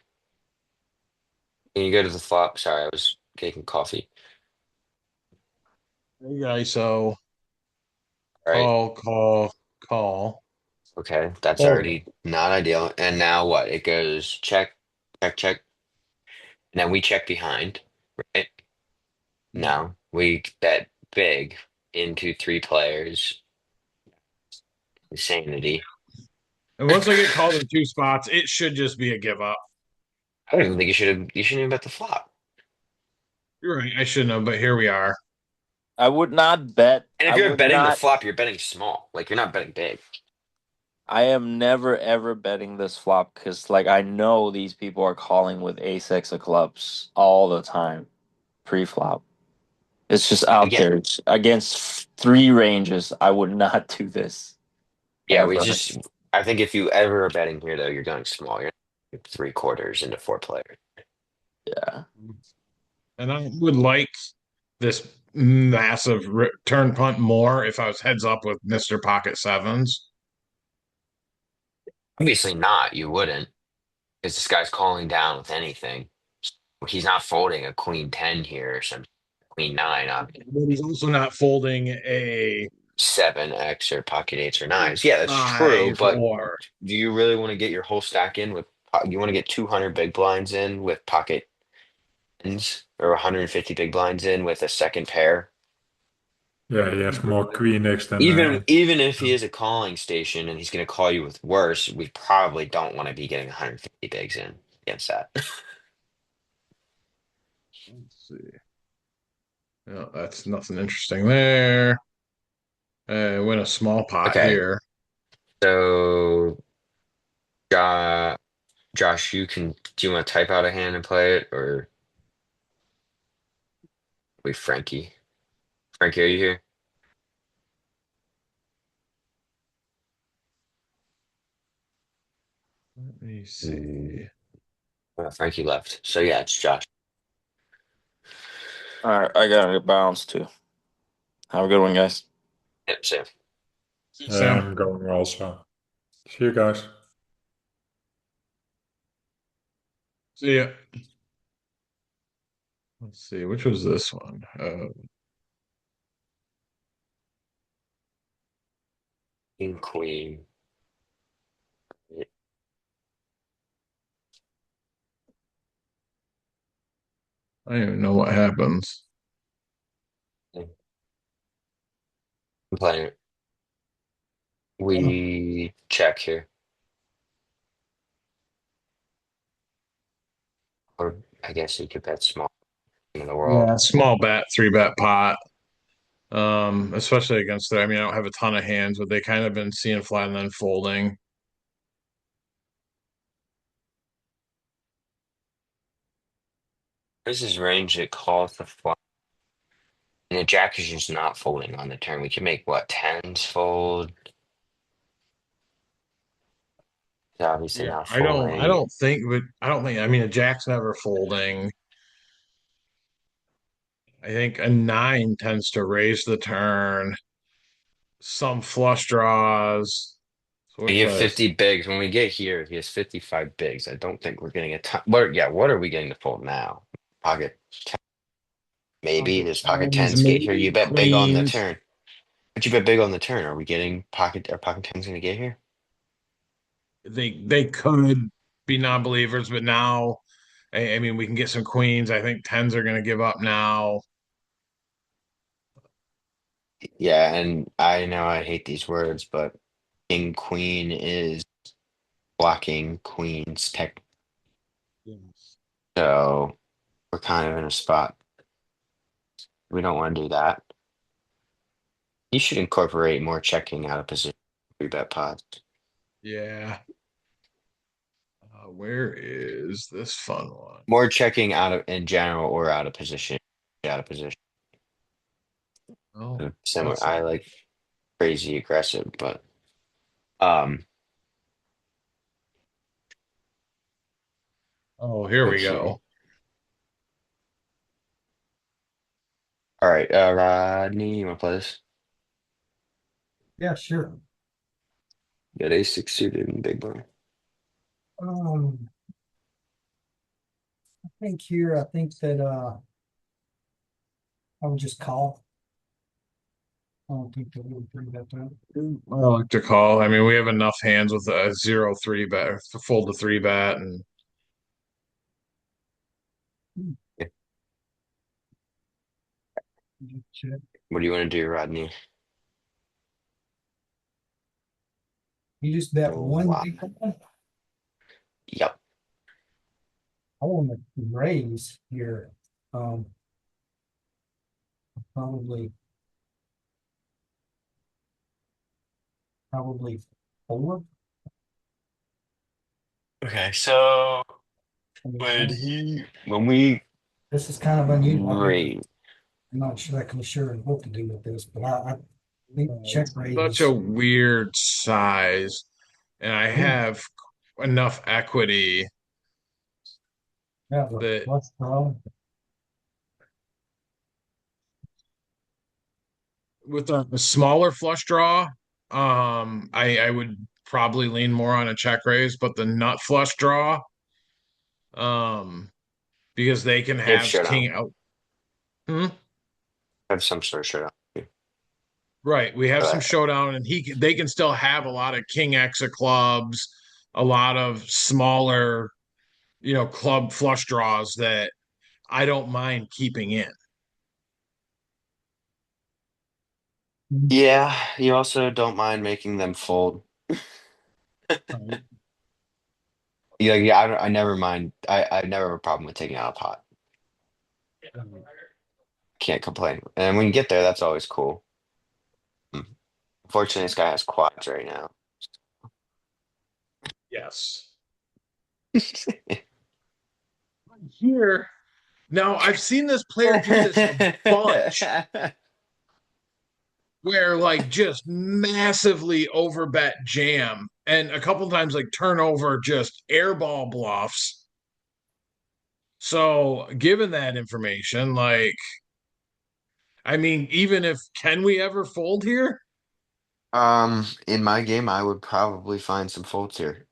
[SPEAKER 5] Can you go to the flop? Sorry, I was getting coffee.
[SPEAKER 11] Hey guys, so
[SPEAKER 5] All right.
[SPEAKER 11] call.
[SPEAKER 5] Okay, that's
[SPEAKER 11] Fold.
[SPEAKER 5] already not ideal. And now what? It goes check, check, check. And then we check behind, right? Now we bet big into 3 players. Insanity.
[SPEAKER 11] And once I get called in 2 spots, it should just be a give up.
[SPEAKER 5] I don't even think you shouldn't even bet the flop.
[SPEAKER 11] You're right. I shouldn't have, but here we are.
[SPEAKER 6] I would not bet.
[SPEAKER 5] And if
[SPEAKER 6] I
[SPEAKER 5] you're
[SPEAKER 6] would
[SPEAKER 5] betting the
[SPEAKER 6] not.
[SPEAKER 5] flop, you're betting small. Like you're not betting big.
[SPEAKER 6] I am never ever betting this flop because, like, I know these people are calling with ace-x of clubs all the time, pre-flop. It's just out
[SPEAKER 5] Again,
[SPEAKER 6] there. It's against 3 ranges. I would not do this
[SPEAKER 5] yeah,
[SPEAKER 6] ever.
[SPEAKER 5] I think if you ever are betting here though, you're going small. You're 3/4 into 4 players.
[SPEAKER 6] Yeah.
[SPEAKER 11] And I would like this massive turn punt more if I was heads up with Mr. Pocket Sevens.
[SPEAKER 5] Obviously not, you wouldn't, because this guy's calling down with anything. He's not folding a queen 10 here or some queen 9, obviously.
[SPEAKER 11] But he's also not folding a
[SPEAKER 5] 7x or pocket 8s or 9s. Yeah, that's true,
[SPEAKER 11] 5
[SPEAKER 5] but
[SPEAKER 11] or
[SPEAKER 5] do you really want to get your whole stack in with you want to get 200 big blinds in with pocket 10s or 150 big blinds in with a second pair?
[SPEAKER 3] Yeah, he has more queen X than
[SPEAKER 5] Even if he is a calling station and he's going to call you with worse, we probably don't want to be getting 150 bigs in against that.
[SPEAKER 11] let's see. No, that's nothing interesting there. Win a small pot
[SPEAKER 5] Okay,
[SPEAKER 11] here.
[SPEAKER 5] so Josh, do you want to type out a hand and play it, or wait, Frankie? Frankie, are you here?
[SPEAKER 11] Let me see.
[SPEAKER 5] Frankie left. So yeah, it's Josh.
[SPEAKER 6] All right, I gotta get bounced too. Have a good one, guys.
[SPEAKER 5] Yep, Sam.
[SPEAKER 11] Sam.
[SPEAKER 3] I'm going also. See you guys.
[SPEAKER 11] See ya. Let's see, which was this one?
[SPEAKER 5] King, queen.
[SPEAKER 11] I don't even know what happens.
[SPEAKER 5] I'm playing it. We check here. Or I guess you could bet small in the world.
[SPEAKER 11] Yeah, small bet, 3-bet pot. Especially against I mean, I don't have a ton of hands, but they kind of been seeing flat and then folding.
[SPEAKER 5] This is range that calls the flop. And the jack is just not folding on the turn. We can make what, tens fold? It's obviously
[SPEAKER 11] Yeah,
[SPEAKER 5] not
[SPEAKER 11] I don't. I
[SPEAKER 5] folding.
[SPEAKER 11] don't think. But I don't think. I mean, a jack's never folding. I think a nine tends to raise the turn. Some flush draws. So what
[SPEAKER 5] You have
[SPEAKER 11] should I?
[SPEAKER 5] 50 bigs. When we get here, he has 55 bigs. I don't think we're getting a ton. What are we getting to fold now? Pocket 10, maybe.
[SPEAKER 11] Pocket
[SPEAKER 5] Does pocket
[SPEAKER 11] tens,
[SPEAKER 5] tens get here? You
[SPEAKER 11] maybe
[SPEAKER 5] bet big on the
[SPEAKER 11] queens.
[SPEAKER 5] turn. But you bet big on the turn. Are we getting pocket tens gonna get here?
[SPEAKER 11] They could be non-believers, but now, I mean, we can get some queens. I think tens are going to give up now.
[SPEAKER 5] Yeah, and I know I hate these words, but king queen is blocking queens tech.
[SPEAKER 11] Yes.
[SPEAKER 5] So we're kind of in a spot. We don't want to do that. You should incorporate more checking out of position. Three bet pots.
[SPEAKER 11] Yeah. Where is this fun one?
[SPEAKER 5] More checking out of in general or out of position. Out of position.
[SPEAKER 11] Oh,
[SPEAKER 5] Similar.
[SPEAKER 11] that's
[SPEAKER 5] I
[SPEAKER 11] not.
[SPEAKER 5] like crazy aggressive, but um
[SPEAKER 11] Oh, here we
[SPEAKER 5] let's see.
[SPEAKER 11] go.
[SPEAKER 5] All right, Rodney, you wanna play this?
[SPEAKER 10] Yeah, sure.
[SPEAKER 5] Got ace six suited and big blind.
[SPEAKER 10] Um, I think here, I think that, I would just call. I don't think that we would bring that down.
[SPEAKER 11] I like to call. I mean, we have enough hands with a 0-3 bet to fold the three bet, and
[SPEAKER 5] Yeah.
[SPEAKER 10] Check.
[SPEAKER 5] What do you want to do, Rodney?
[SPEAKER 10] You just bet
[SPEAKER 5] Oh,
[SPEAKER 10] one
[SPEAKER 5] wow.
[SPEAKER 10] big one?
[SPEAKER 5] Yep.
[SPEAKER 10] I want to raise here. Um, probably, probably four.
[SPEAKER 5] Okay, so when we
[SPEAKER 10] This is kind of unusual.
[SPEAKER 5] raise,
[SPEAKER 10] I'm not exactly sure what to do with this, but I think check raise
[SPEAKER 11] such
[SPEAKER 10] is.
[SPEAKER 11] a weird size. And I have enough equity
[SPEAKER 10] Yeah, the
[SPEAKER 11] that
[SPEAKER 10] flush draw.
[SPEAKER 11] with a smaller flush draw, I would probably lean more on a check raise, but the nut flush draw, um, because they can
[SPEAKER 5] they have
[SPEAKER 11] have
[SPEAKER 5] showdown.
[SPEAKER 11] king out. Hmm?
[SPEAKER 5] Have some sort of showdown.
[SPEAKER 11] Right, we have some
[SPEAKER 5] Uh,
[SPEAKER 11] showdown, and they can still have a lot of king X of clubs, a lot of smaller, club flush draws that I don't mind keeping in.
[SPEAKER 5] yeah, you also don't mind making them fold. Yeah, I never mind. I never have a problem with taking out a pot. Can't complain. And when you get there, that's always cool. Unfortunately, this guy has quads right now.
[SPEAKER 11] Yes. Here, now I've seen this player do this a bunch, where like just massively overbet jam, and a couple times like turnover just airball bluffs. So, given that information, like, I mean, even if can we ever fold here?
[SPEAKER 5] In my game, I would probably find some folds here.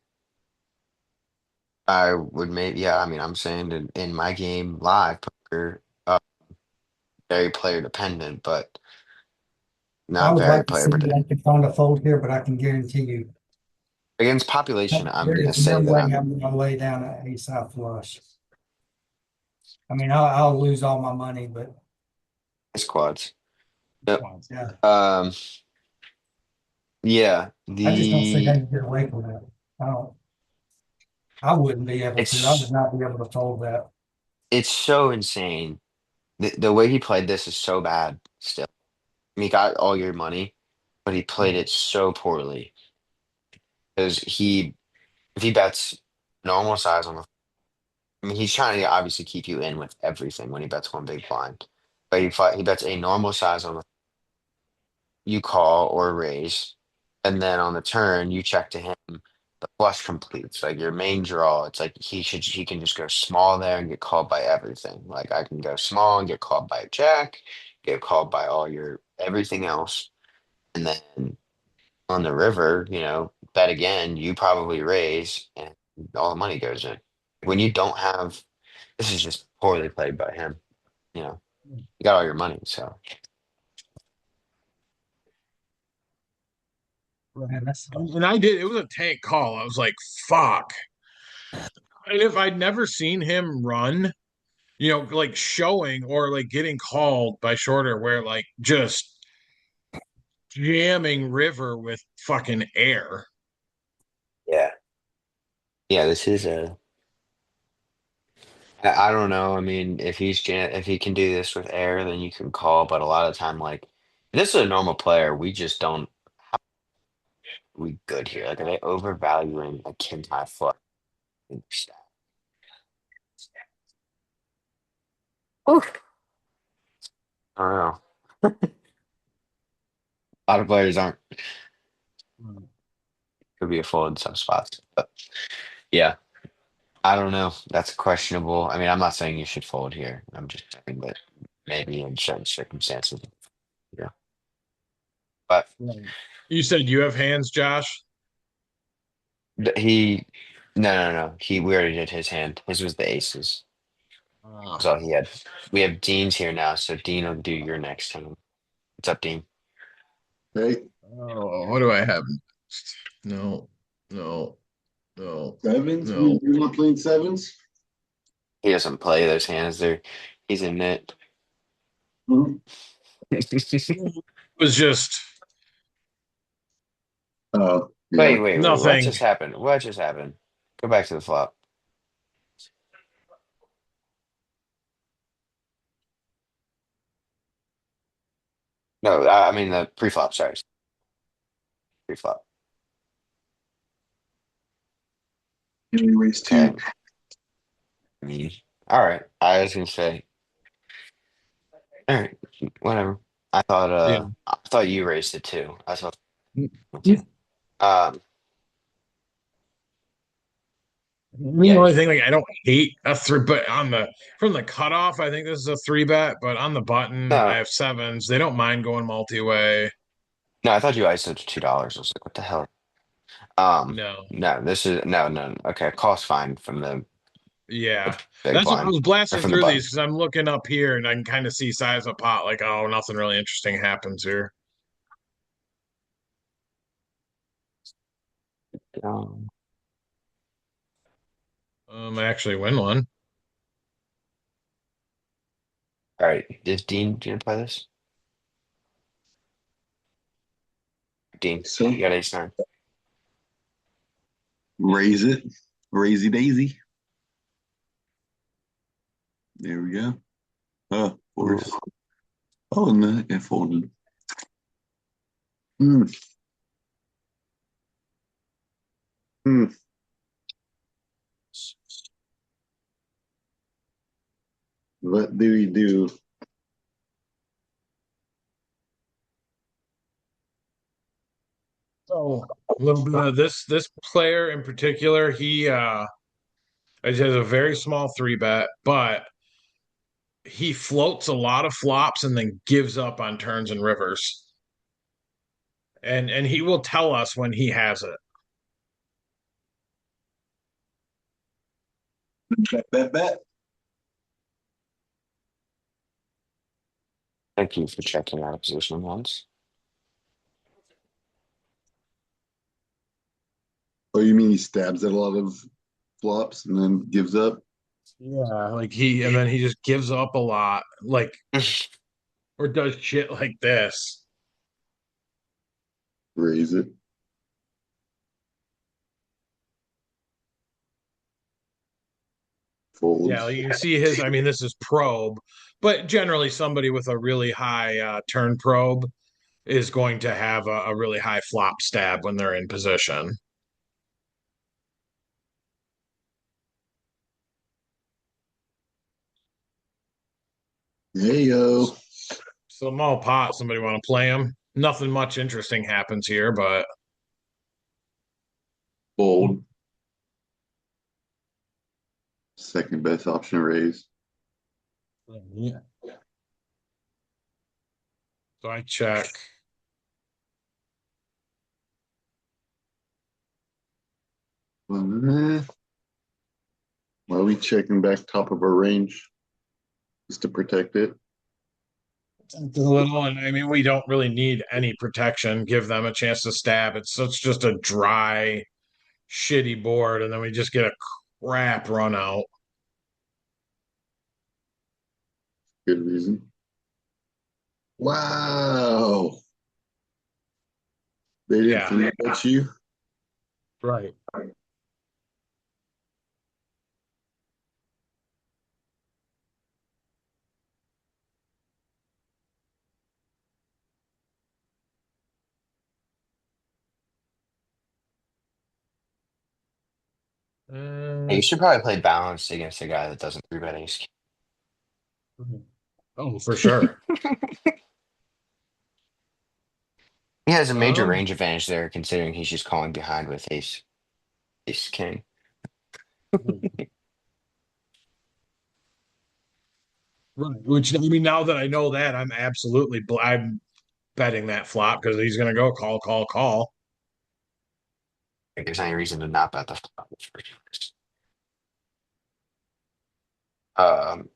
[SPEAKER 5] I would maybe, yeah, I mean, I'm saying in my game, live poker, very player dependent, but
[SPEAKER 10] I
[SPEAKER 5] not
[SPEAKER 10] would
[SPEAKER 5] very
[SPEAKER 10] like to
[SPEAKER 5] player
[SPEAKER 10] see if I
[SPEAKER 5] dependent.
[SPEAKER 10] can find a fold here, but I can guarantee you,
[SPEAKER 5] Against population, I'm
[SPEAKER 10] there
[SPEAKER 5] gonna
[SPEAKER 10] is no
[SPEAKER 5] say that
[SPEAKER 10] way I'm gonna lay down an ace high flush. I mean, I'll lose all my money, but
[SPEAKER 5] it's quads. Yep.
[SPEAKER 10] yeah,
[SPEAKER 5] Um, yeah,
[SPEAKER 10] I just don't see how you get away from that. I don't. I wouldn't be able to. I would
[SPEAKER 5] it's
[SPEAKER 10] not be able to fold that.
[SPEAKER 5] it's so insane. The way he played this is so bad still. I mean, he got all your money, but he played it so poorly. Because if he bets normal size on the, I mean, he's trying to obviously keep you in with everything when he bets one big blind. But he bets a normal size on the you call or raise, and then on the turn you check to him. The flush completes like your main draw. It's like he can just go small there and get called by everything. Like I can go small and get called by a jack, get called by all your everything else, and then on the river, bet again. You probably raise, and all the money goes in. When you don't have, this is just poorly played by him. You got all your money, so.
[SPEAKER 10] Man, that's
[SPEAKER 11] And I did. It was a tank call. I was like, "Fuck!" And if I'd never seen him run, like showing or like getting called by shorter, where like just jamming river with fucking air.
[SPEAKER 5] Yeah. Yeah, this is a. I don't know. I mean, if he can do this with air, then you can call. But a lot of the time, like this is a normal player. We just don't. We good here. Like, are they overvaluing a king high foot? Oof. I don't know. A lot of players aren't. Could be a fold in some spots, but yeah, I don't know. That's questionable. I mean, I'm not saying you should fold here. I'm just saying that maybe in certain circumstances, yeah. But
[SPEAKER 11] You said you have hands, Josh?
[SPEAKER 5] he, no. We already did his hand. His was the aces. That's all he had. We have Dean's here now, so Dean will do your next time. What's up, Dean?
[SPEAKER 9] Hey,
[SPEAKER 11] Oh, what do I have? No, no, no.
[SPEAKER 9] sevens?
[SPEAKER 11] No.
[SPEAKER 9] You're not playing sevens?
[SPEAKER 5] He doesn't play those hands. He's in it.
[SPEAKER 9] Mhm.
[SPEAKER 11] It was just
[SPEAKER 5] Wait.
[SPEAKER 9] Yeah.
[SPEAKER 5] What
[SPEAKER 11] nothing.
[SPEAKER 5] just happened? What just happened? Go back to the flop. No, I mean the pre-flop. Sorry, pre-flop.
[SPEAKER 9] You raise
[SPEAKER 5] Okay.
[SPEAKER 9] two.
[SPEAKER 5] I mean, all right. I was gonna say, all right, whatever.
[SPEAKER 11] Yeah.
[SPEAKER 5] I thought you raised it too. I thought,
[SPEAKER 11] Yeah.
[SPEAKER 5] um,
[SPEAKER 11] The
[SPEAKER 5] yeah,
[SPEAKER 11] only thing, like, I don't hate a three, but from the cutoff, I think this is a three bet. But on the button, I
[SPEAKER 5] no,
[SPEAKER 11] have sevens. They don't mind going multi-way.
[SPEAKER 5] no. I thought you ISO'd it to $2. I was like, what the hell? Um,
[SPEAKER 11] No.
[SPEAKER 5] no, this is no. Okay, cost fine from the
[SPEAKER 11] Yeah.
[SPEAKER 5] big
[SPEAKER 11] That's what I
[SPEAKER 5] blind
[SPEAKER 11] was
[SPEAKER 5] or
[SPEAKER 11] blasting
[SPEAKER 5] from the
[SPEAKER 11] through these
[SPEAKER 5] button.
[SPEAKER 11] because I'm looking up here and I can kind of see size of pot, like, oh, nothing really interesting happens here.
[SPEAKER 5] Um,
[SPEAKER 11] I actually win one.
[SPEAKER 5] all right, is Dean gonna play this? Dean,
[SPEAKER 9] So
[SPEAKER 5] you got ace nine.
[SPEAKER 9] raise it. Raisey daisy. There we go. Oh, of course. Oh, and then it folded. Hmm. Hmm. What do we do?
[SPEAKER 11] So a little bit of this player in particular, he has a very small three bet, but he floats a lot of flops and then gives up on turns and rivers. And he will tell us when he has it.
[SPEAKER 9] Bet.
[SPEAKER 5] Thank you for checking out of position once.
[SPEAKER 9] Oh, you mean he stabs at a lot of flops and then gives up?
[SPEAKER 11] Yeah, like and then he just gives up a lot, like, or does shit like this.
[SPEAKER 9] Raise it.
[SPEAKER 11] Yeah,
[SPEAKER 9] Folds.
[SPEAKER 11] like you see his, I mean, this is probe, but generally somebody with a really high turn probe is going to have a really high flop stab when they're in position.
[SPEAKER 9] Hey yo.
[SPEAKER 11] Small pot. Somebody want to play them? Nothing much interesting happens here, but
[SPEAKER 9] Fold. Second best option raise.
[SPEAKER 11] yeah. So I check.
[SPEAKER 9] Why are we checking back top of our range? Just to protect it.
[SPEAKER 11] A little, and I mean, we don't really need any protection. Give them a chance to stab. It's just a dry, shitty board, and then we just get a crap run out.
[SPEAKER 9] Good reason. Wow. They didn't
[SPEAKER 11] Yeah.
[SPEAKER 9] three bet you.
[SPEAKER 11] Right.
[SPEAKER 5] Hey, you should probably play balanced against a guy that doesn't three bet ace.
[SPEAKER 11] Oh, for sure.
[SPEAKER 5] He has a major range advantage there, considering he's just calling behind with ace king.
[SPEAKER 11] Right. Which I mean, now that I know that, I'm betting that flop because he's gonna go call, call, call.
[SPEAKER 5] Like, there's any reason to not bet the flop. Um,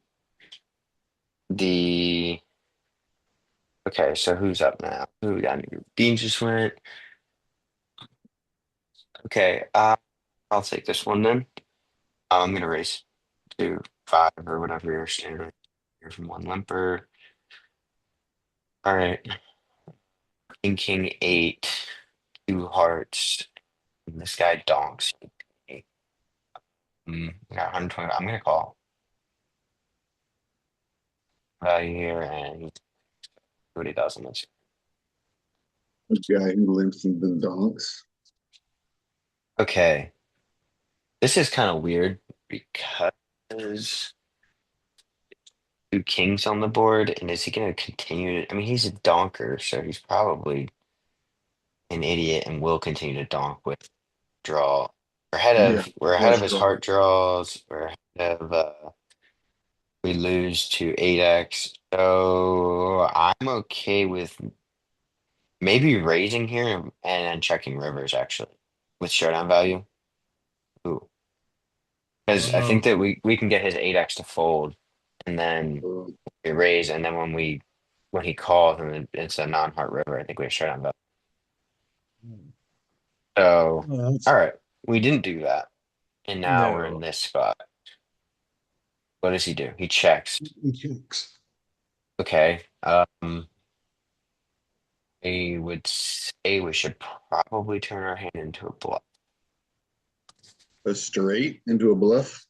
[SPEAKER 5] the okay, so who's up now? Who we got? Dean just went. Okay, I'll take this one then. I'm gonna raise to 5 or whatever your standard here from one limper. All right, king 8, 2 hearts. And this guy donks. I got 120. I'm gonna call value here and see what he does on this.
[SPEAKER 9] A guy who limps and then donks.
[SPEAKER 5] Okay, this is kind of weird because 2 kings on the board, and is he going to continue to? I mean, he's a donker, so he's probably an idiot and will continue to donk with draw. We're ahead of his heart draws. We're ahead of we lose to 8x. So I'm okay with maybe raising here and then checking rivers actually with showdown value. Ooh. Because I think that we can get his 8x to fold and then we raise, and then when he calls and it's a non-heart river, I think we have showdown value. So all right, we didn't do that. And now we're in this spot. What does he do? He checks. Okay. I would say we should probably turn our hand into a bluff.
[SPEAKER 9] A straight into a bluff.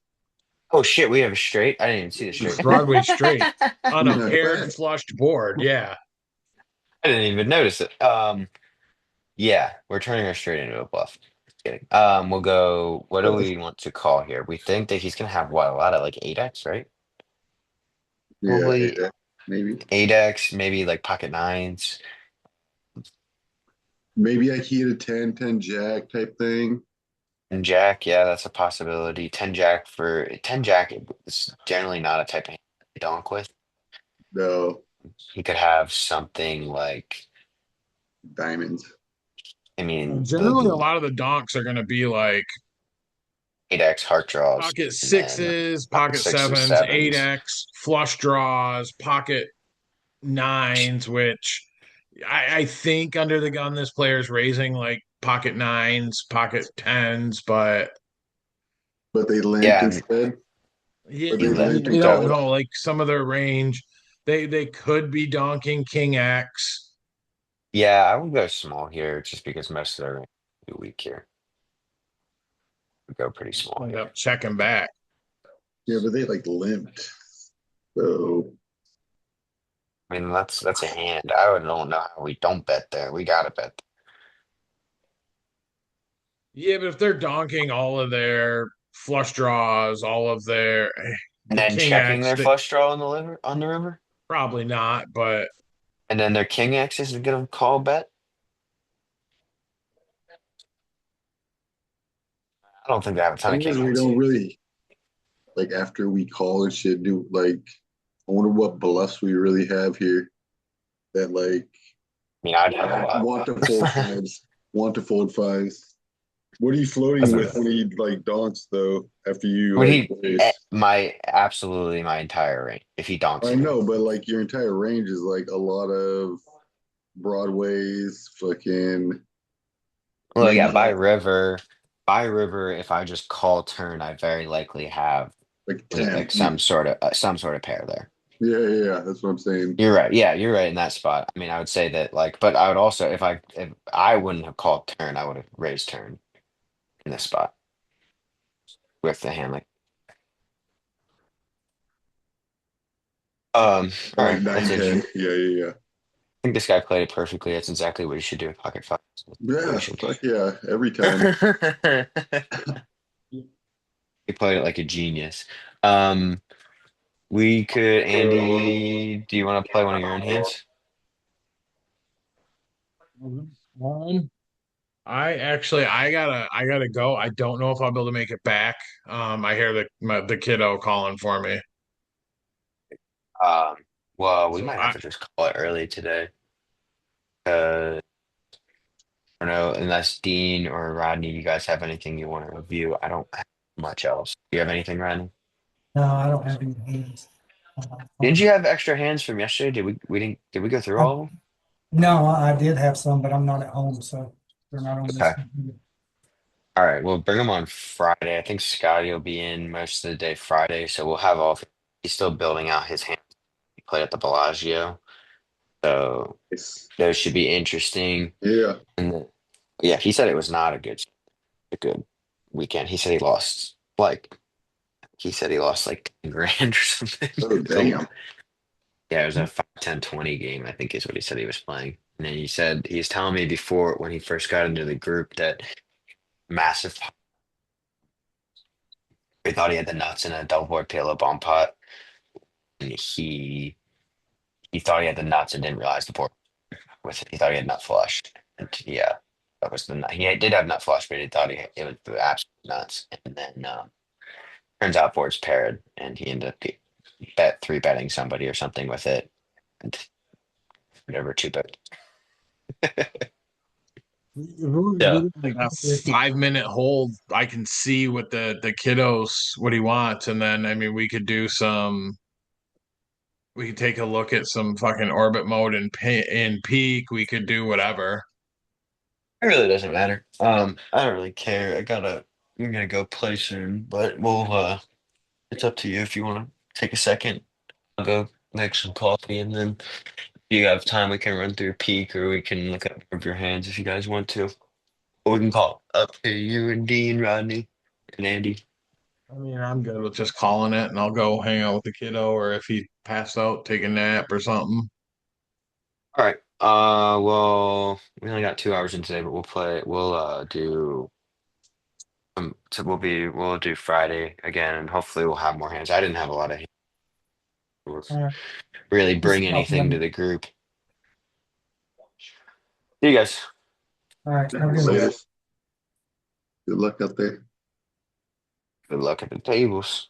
[SPEAKER 5] Oh shit, we have a straight. I didn't even see the straight.
[SPEAKER 11] Broadway straight on a paired flushed board. Yeah.
[SPEAKER 5] I didn't even notice it. Yeah, we're turning our straight into a bluff. Just kidding. We'll go. What do we want to call here? We think that he's gonna have what, a lot of like 8x, right?
[SPEAKER 9] Yeah,
[SPEAKER 5] Probably
[SPEAKER 9] 8x, maybe.
[SPEAKER 5] 8x, maybe like pocket nines.
[SPEAKER 9] Maybe I key it a 10 jack type thing.
[SPEAKER 5] And jack, yeah, that's a possibility. 10 jack for 10 jack is generally not a type of hand to donk with.
[SPEAKER 9] No.
[SPEAKER 5] He could have something like
[SPEAKER 9] diamonds.
[SPEAKER 5] I mean,
[SPEAKER 11] generally a lot of the donks are going to be like
[SPEAKER 5] 8x heart draws,
[SPEAKER 11] pocket sixes, pocket sevens, 8x flush draws, pocket nines, which I think under the gun this player's raising like pocket nines, pocket tens, but
[SPEAKER 9] they limp instead.
[SPEAKER 11] Yeah, you don't know. Like some of their range, they could be donking king X.
[SPEAKER 5] Yeah, I would go small here just because most of their range is weak here. Go pretty small.
[SPEAKER 11] End up checking back.
[SPEAKER 9] Yeah, but they like limped. So
[SPEAKER 5] I mean, that's a hand. I don't know how we don't bet there. We gotta bet.
[SPEAKER 11] Yeah, but if they're donking all of their flush draws, all of their
[SPEAKER 5] and then checking their flush draw on the river,
[SPEAKER 11] probably not. But
[SPEAKER 5] And then their king X is gonna call bet. I don't think they have a ton of
[SPEAKER 9] Thing is,
[SPEAKER 5] king
[SPEAKER 9] we
[SPEAKER 5] X.
[SPEAKER 9] don't really like after we call and shit. Do like, I wonder what bluffs we really have here that like
[SPEAKER 5] I mean, I'd have a lot.
[SPEAKER 9] want to fold fives, want to fold fives. What are you floating with when he like donks though? After you
[SPEAKER 5] Would
[SPEAKER 9] like
[SPEAKER 5] he
[SPEAKER 9] raise?
[SPEAKER 5] absolutely my entire range if he donks
[SPEAKER 9] I
[SPEAKER 5] again?
[SPEAKER 9] know, but like your entire range is like a lot of Broadways, fucking
[SPEAKER 5] Well,
[SPEAKER 9] maybe
[SPEAKER 5] yeah, by river. If I just call turn, I very likely have
[SPEAKER 9] like
[SPEAKER 5] like
[SPEAKER 9] 10.
[SPEAKER 5] some sort of pair there.
[SPEAKER 9] Yeah, yeah, yeah. That's what I'm saying.
[SPEAKER 5] You're right. Yeah, you're right in that spot. I mean, I would say that like, but I would also if I wouldn't have called turn, I would have raised turn in this spot with the hand like. All
[SPEAKER 9] Like
[SPEAKER 5] right, that's
[SPEAKER 9] 9,
[SPEAKER 5] interesting.
[SPEAKER 9] 10. Yeah, yeah, yeah.
[SPEAKER 5] I think this guy played it perfectly. That's exactly what he should do with pocket fives.
[SPEAKER 9] Yeah, fuck yeah. Every time.
[SPEAKER 5] He played it like a genius. Um, we could, Andy, do you want to play one of your own hands?
[SPEAKER 11] Um, I gotta go. I don't know if I'll be able to make it back. I hear the kiddo calling for me.
[SPEAKER 5] Um, well, we
[SPEAKER 11] So
[SPEAKER 5] might have to just call it early today. I don't know, unless Dean or Rodney, you guys have anything you want to review. I don't have much else. Do you have anything, Rodney?
[SPEAKER 10] No, I don't have any hands.
[SPEAKER 5] Didn't you have extra hands from yesterday? We didn't did we go through all of them?
[SPEAKER 10] No, I did have some, but I'm not at home, so they're not on this
[SPEAKER 5] Okay.
[SPEAKER 10] computer.
[SPEAKER 5] All right, we'll bring them on Friday. I think Scotty will be in most of the day Friday, so we'll have all. He's still building out his hand. He played at the Bellagio, so those should be interesting.
[SPEAKER 9] Yeah.
[SPEAKER 5] And yeah, he said it was not a good weekend. He said he lost like 10 grand or something.
[SPEAKER 9] Oh, damn.
[SPEAKER 5] Yeah, it was a 5, 10, 20 game, I think is what he said he was playing. And then he said he's telling me before when he first got into the group that massive. He thought he had the nuts in a double board palo bomb pot. And he thought he had the nuts and didn't realize the board with it. He thought he had nut flush. And yeah, that was the nut. He did have nut flush, but he thought it was the absolute nuts. And then turns out board's paired, and he ended up three betting somebody or something with it, and whatever two bet. Yeah.
[SPEAKER 11] Like a 5-minute hold, I can see what the kiddos what he wants, and then I mean we could do some. We could take a look at some fucking orbit mode and in peak. We could do whatever.
[SPEAKER 5] It really doesn't matter. I don't really care. I'm gonna go play soon, but it's up to you if you want to take a second. I'll go make some coffee, and then if you have time, we can run through peak, or we can look up more of your hands if you guys want to. Or we can call up to you and Dean, Rodney, and Andy.
[SPEAKER 11] I mean, I'm good with just calling it, and I'll go hang out with the kiddo, or if he passed out, take a nap or something.
[SPEAKER 5] All right. Well, we only got 2 hours in today, but we'll do Friday again, and hopefully we'll have more hands. I didn't have a lot of hands.
[SPEAKER 10] All right.
[SPEAKER 5] Really bring anything to the group. See you guys.
[SPEAKER 10] All right. Have a good
[SPEAKER 9] Later.
[SPEAKER 10] one.
[SPEAKER 9] Good luck out there.
[SPEAKER 5] Good luck at the tables.